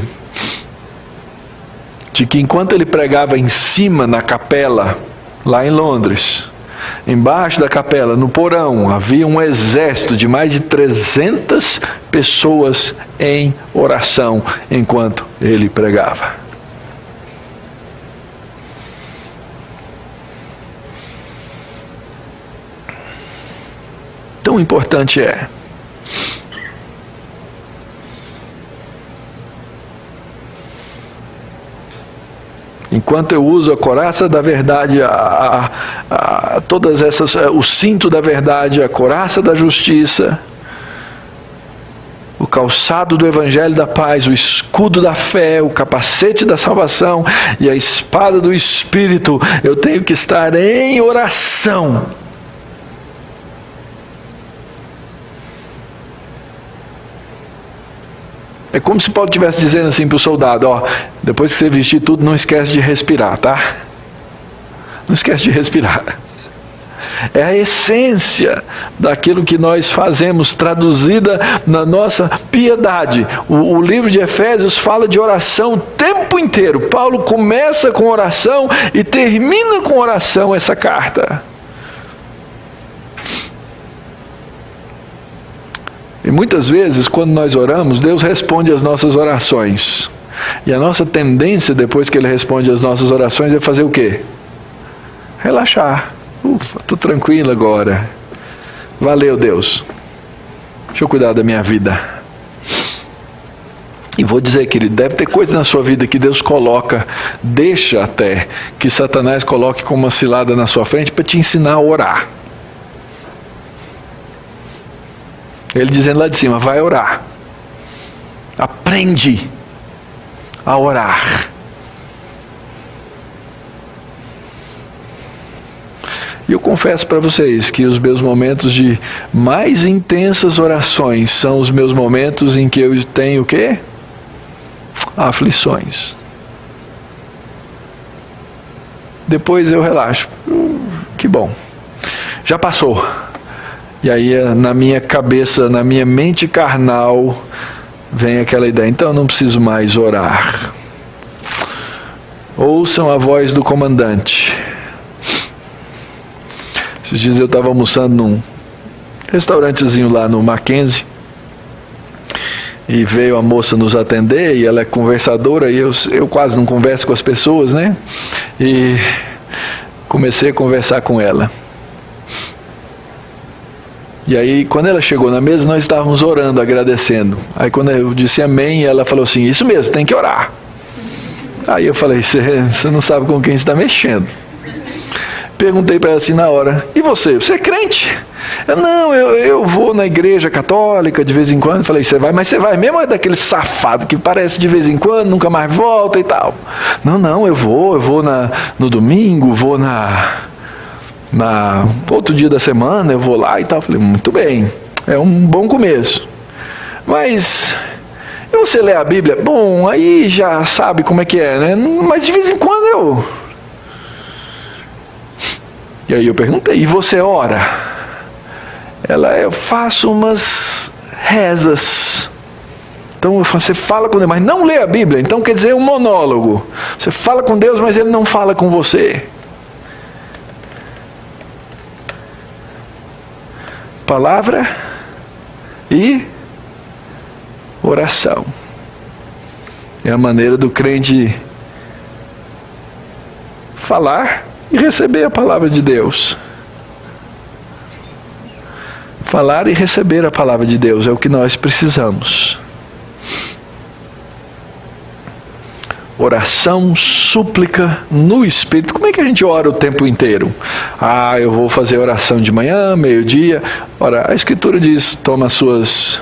de que enquanto ele pregava em cima na capela, lá em Londres, embaixo da capela, no porão, havia um exército de mais de 300 pessoas em oração enquanto ele pregava. quão importante é. Enquanto eu uso a couraça da verdade, todas essas, o cinto da verdade, a couraça da justiça, o calçado do evangelho da paz, o escudo da fé, o capacete da salvação e a espada do Espírito, eu tenho que estar em oração. É como se Paulo estivesse dizendo assim para o soldado, ó, depois que você vestir tudo, não esquece de respirar, tá? Não esquece de respirar. É a essência daquilo que nós fazemos, traduzida na nossa piedade. O livro de Efésios fala de oração o tempo inteiro. Paulo começa com oração e termina com oração essa carta. E muitas vezes, quando nós oramos, Deus responde às nossas orações. E a nossa tendência, depois que Ele responde às nossas orações, é fazer o quê? Relaxar. Ufa, estou tranquilo agora. Valeu, Deus. Deixa eu cuidar da minha vida. E vou dizer, querido, deve ter coisa na sua vida que Deus coloca, deixa até que Satanás coloque como uma cilada na sua frente para te ensinar a orar. Ele dizendo lá de cima, vai orar. Aprende a orar. E eu confesso para vocês que os meus momentos de mais intensas orações são os meus momentos em que eu tenho o quê? Aflições. Depois eu relaxo. Que bom. Já passou. E aí na minha cabeça, na minha mente carnal, vem aquela ideia, então eu não preciso mais orar. Ouçam a voz do comandante. Esses dias eu estava almoçando num restaurantezinho lá no Mackenzie, e veio a moça nos atender, e ela é conversadora, e eu quase não converso com as pessoas, né? E comecei a conversar com ela. E aí, quando ela chegou na mesa, nós estávamos orando, agradecendo. Aí quando eu disse amém, ela falou assim, isso mesmo, tem que orar. Aí eu falei, você não sabe com quem você está mexendo. Perguntei para ela assim na hora, e você é crente? Não, eu vou na igreja católica de vez em quando. Falei, você vai, mas você vai mesmo, é daquele safado que parece de vez em quando, nunca mais volta e tal. Não, eu vou no domingo, vou outro dia da semana, eu vou lá e tal. Falei, muito bem, é um bom começo. Mas você lê a Bíblia? Bom, aí já sabe como é que é, né? Mas de vez em quando eu... E aí eu perguntei, e você ora? Eu faço umas rezas. Então você fala com Deus, mas não lê a Bíblia. Então quer dizer um monólogo. Você fala com Deus, mas Ele não fala com você. Palavra e oração. É a maneira do crente falar e receber a palavra de Deus. Falar e receber a palavra de Deus é o que nós precisamos. Oração, súplica no Espírito. Como é que a gente ora o tempo inteiro? Eu vou fazer oração de manhã, meio-dia. Ora, a Escritura diz, toma suas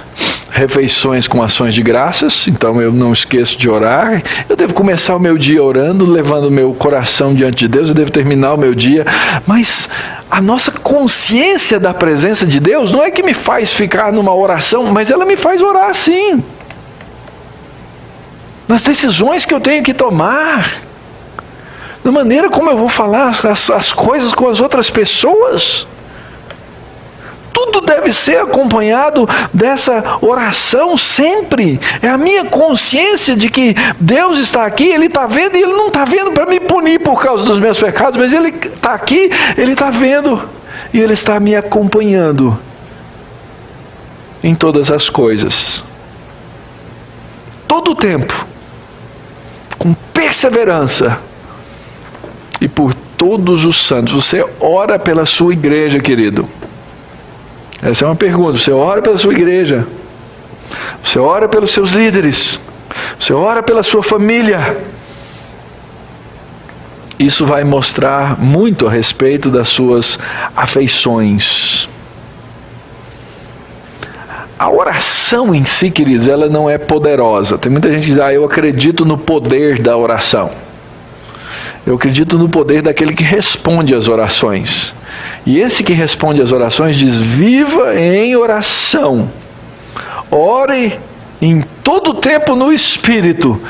refeições com ações de graças, então eu não esqueço de orar. Eu devo começar o meu dia orando, levando o meu coração diante de Deus, eu devo terminar o meu dia, mas a nossa consciência da presença de Deus não é que me faz ficar numa oração, mas ela me faz orar sim. Nas decisões que eu tenho que tomar, na maneira como eu vou falar as coisas com as outras pessoas. Tudo deve ser acompanhado dessa oração sempre. É a minha consciência de que Deus está aqui, Ele está vendo, e Ele não está vendo para me punir por causa dos meus pecados, mas Ele está aqui, Ele está vendo, e Ele está me acompanhando em todas as coisas. Todo o tempo, com perseverança, e por todos os santos. Você ora pela sua igreja, querido. Essa é uma pergunta. Você ora pela sua igreja? Você ora pelos seus líderes? Você ora pela sua família? Isso vai mostrar muito a respeito das suas afeições. A oração em si, queridos, ela não é poderosa. Tem muita gente que diz, eu acredito no poder da oração. Eu acredito no poder daquele que responde às orações. E esse que responde às orações diz, viva em oração. Ore em todo o tempo no Espírito.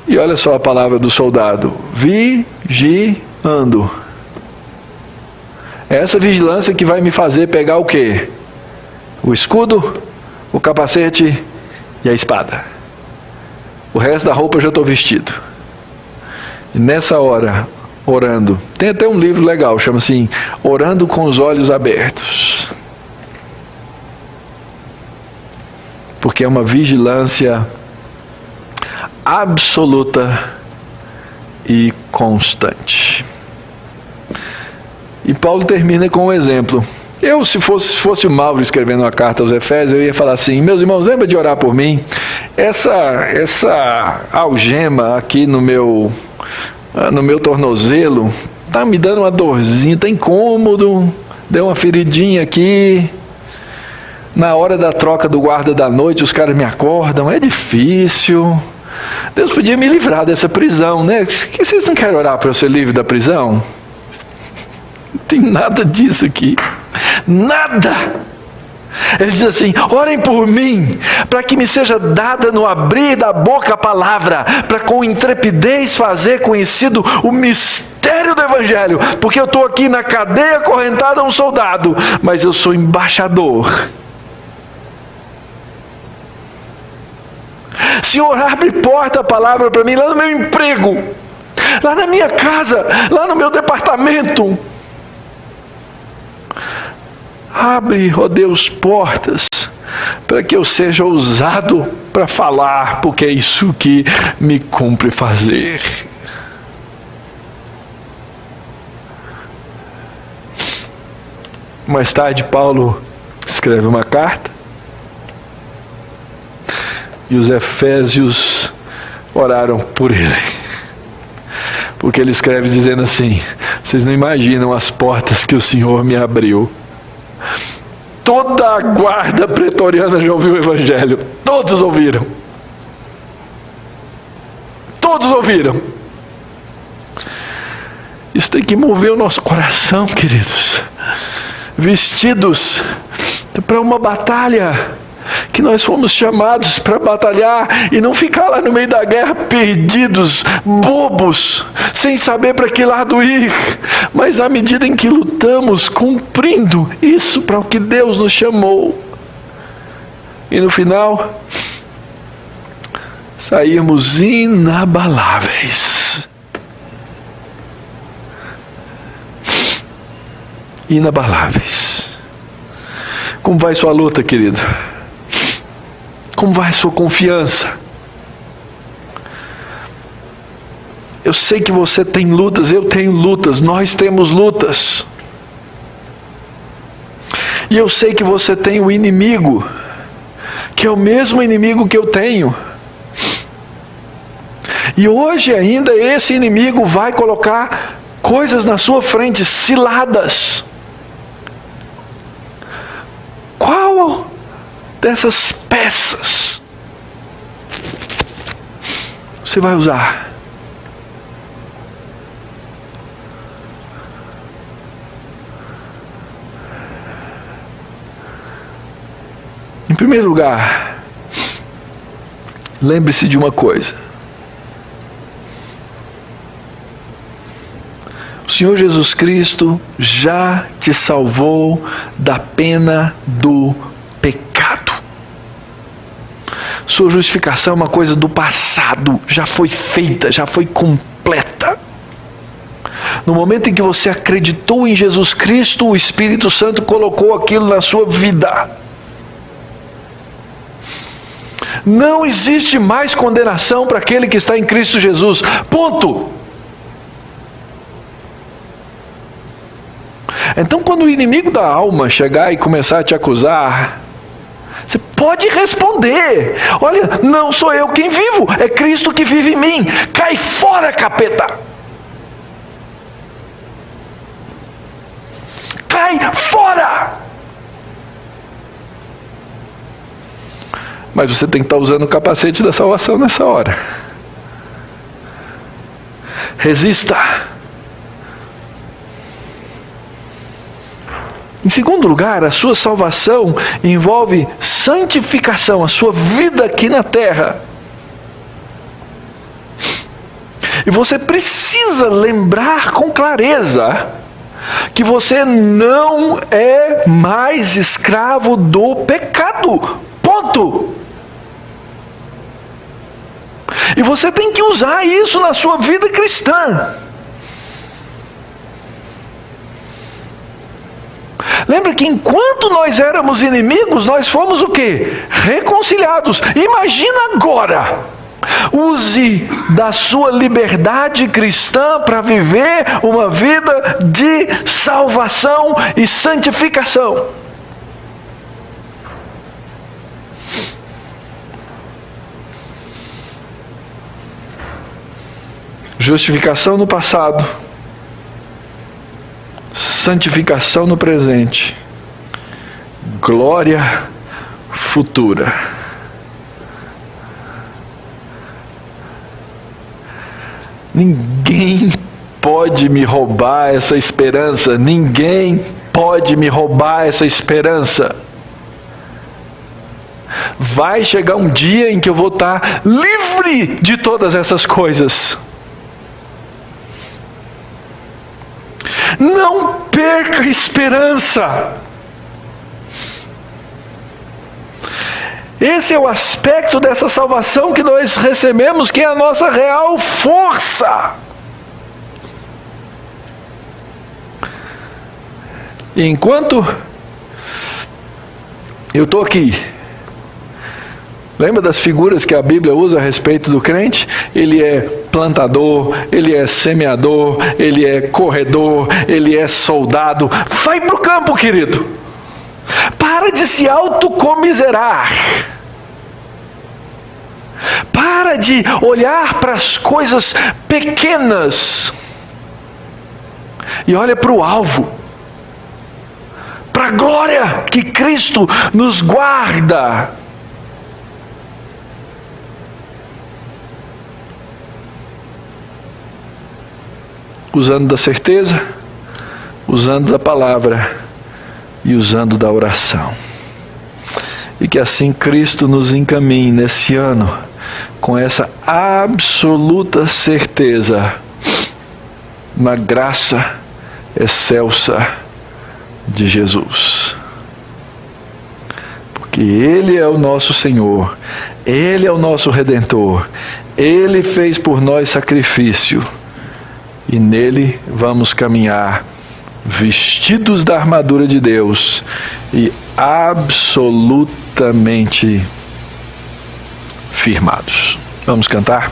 E olha só a palavra do soldado, vigiando. É essa vigilância que vai me fazer pegar o quê? O escudo, o capacete e a espada. O resto da roupa eu já estou vestido. E nessa hora, orando. Tem até um livro legal, chama assim, Orando com os Olhos Abertos. Porque é uma vigilância absoluta e constante. E Paulo termina com um exemplo. Eu, se fosse o Mauro escrevendo uma carta aos Efésios, eu ia falar assim, meus irmãos, lembra de orar por mim? Essa algema aqui no meu tornozelo, tá me dando uma dorzinha, tá incômodo, deu uma feridinha aqui. Na hora da troca do guarda da noite, os caras me acordam, é difícil. Deus podia me livrar dessa prisão, né? Que vocês não querem orar para eu ser livre da prisão? Não tem nada disso aqui. Nada! Ele diz assim, orem por mim, para que me seja dada no abrir da boca a palavra, para com intrepidez fazer conhecido o mistério do Evangelho, porque eu estou aqui na cadeia acorrentada a um soldado, mas eu sou embaixador. Senhor, abre porta a palavra para mim, lá no meu emprego, lá na minha casa, lá no meu departamento. Abre, ó Deus, portas, para que eu seja ousado para falar, porque é isso que me cumpre fazer. Mais tarde, Paulo escreve uma carta, e os Efésios oraram por ele. Porque ele escreve dizendo assim, vocês não imaginam as portas que o Senhor me abriu. Toda a guarda pretoriana já ouviu o Evangelho. Todos ouviram. Todos ouviram. Isso tem que mover o nosso coração, queridos. Vestidos para uma batalha que nós fomos chamados para batalhar e não ficar lá no meio da guerra perdidos, bobos, sem saber para que lado ir, mas à medida em que lutamos, cumprindo isso para o que Deus nos chamou, e no final sairmos inabaláveis. Inabaláveis. Como vai sua luta, querido? Como vai a sua confiança? Eu sei que você tem lutas, eu tenho lutas, nós temos lutas. E eu sei que você tem o inimigo, que é o mesmo inimigo que eu tenho. E hoje ainda esse inimigo vai colocar coisas na sua frente, ciladas. Qual dessas peças você vai usar? Em primeiro lugar, lembre-se de uma coisa. O Senhor Jesus Cristo já te salvou da pena do pecado. Sua justificação é uma coisa do passado, já foi feita, já foi completa. No momento em que você acreditou em Jesus Cristo, o Espírito Santo colocou aquilo na sua vida. Não existe mais condenação para aquele que está em Cristo Jesus. Ponto. Então, quando o inimigo da alma chegar e começar a te acusar, você pode responder: olha, não sou eu quem vivo, é Cristo que vive em mim. Cai fora, capeta! Cai fora! Mas você tem que estar usando o capacete da salvação nessa hora. Resista. Em segundo lugar, a sua salvação envolve santificação, a sua vida aqui na terra. E você precisa lembrar com clareza que você não é mais escravo do pecado. Ponto. E você tem que usar isso na sua vida cristã. Lembra que enquanto nós éramos inimigos, nós fomos o quê? Reconciliados. Imagina agora. Use da sua liberdade cristã para viver uma vida de salvação e santificação. Justificação no passado, santificação no presente, glória futura. Ninguém pode me roubar essa esperança. Ninguém pode me roubar essa esperança. Vai chegar um dia em que eu vou estar livre de todas essas coisas. Não perca a esperança. Esse é o aspecto dessa salvação que nós recebemos, que é a nossa real força. E enquanto eu estou aqui, lembra das figuras que a Bíblia usa a respeito do crente? Ele é plantador, ele é semeador, ele é corredor, ele é soldado. Vai para o campo, querido. Para de se autocomiserar. Para de olhar para as coisas pequenas. E olha para o alvo. Para a glória que Cristo nos guarda. Usando da certeza, usando da palavra e usando da oração. E que assim Cristo nos encaminhe nesse ano com essa absoluta certeza na graça excelsa de Jesus. Porque Ele é o nosso Senhor, Ele é o nosso Redentor, Ele fez por nós sacrifício. E nele vamos caminhar vestidos da armadura de Deus e absolutamente firmados. Vamos cantar?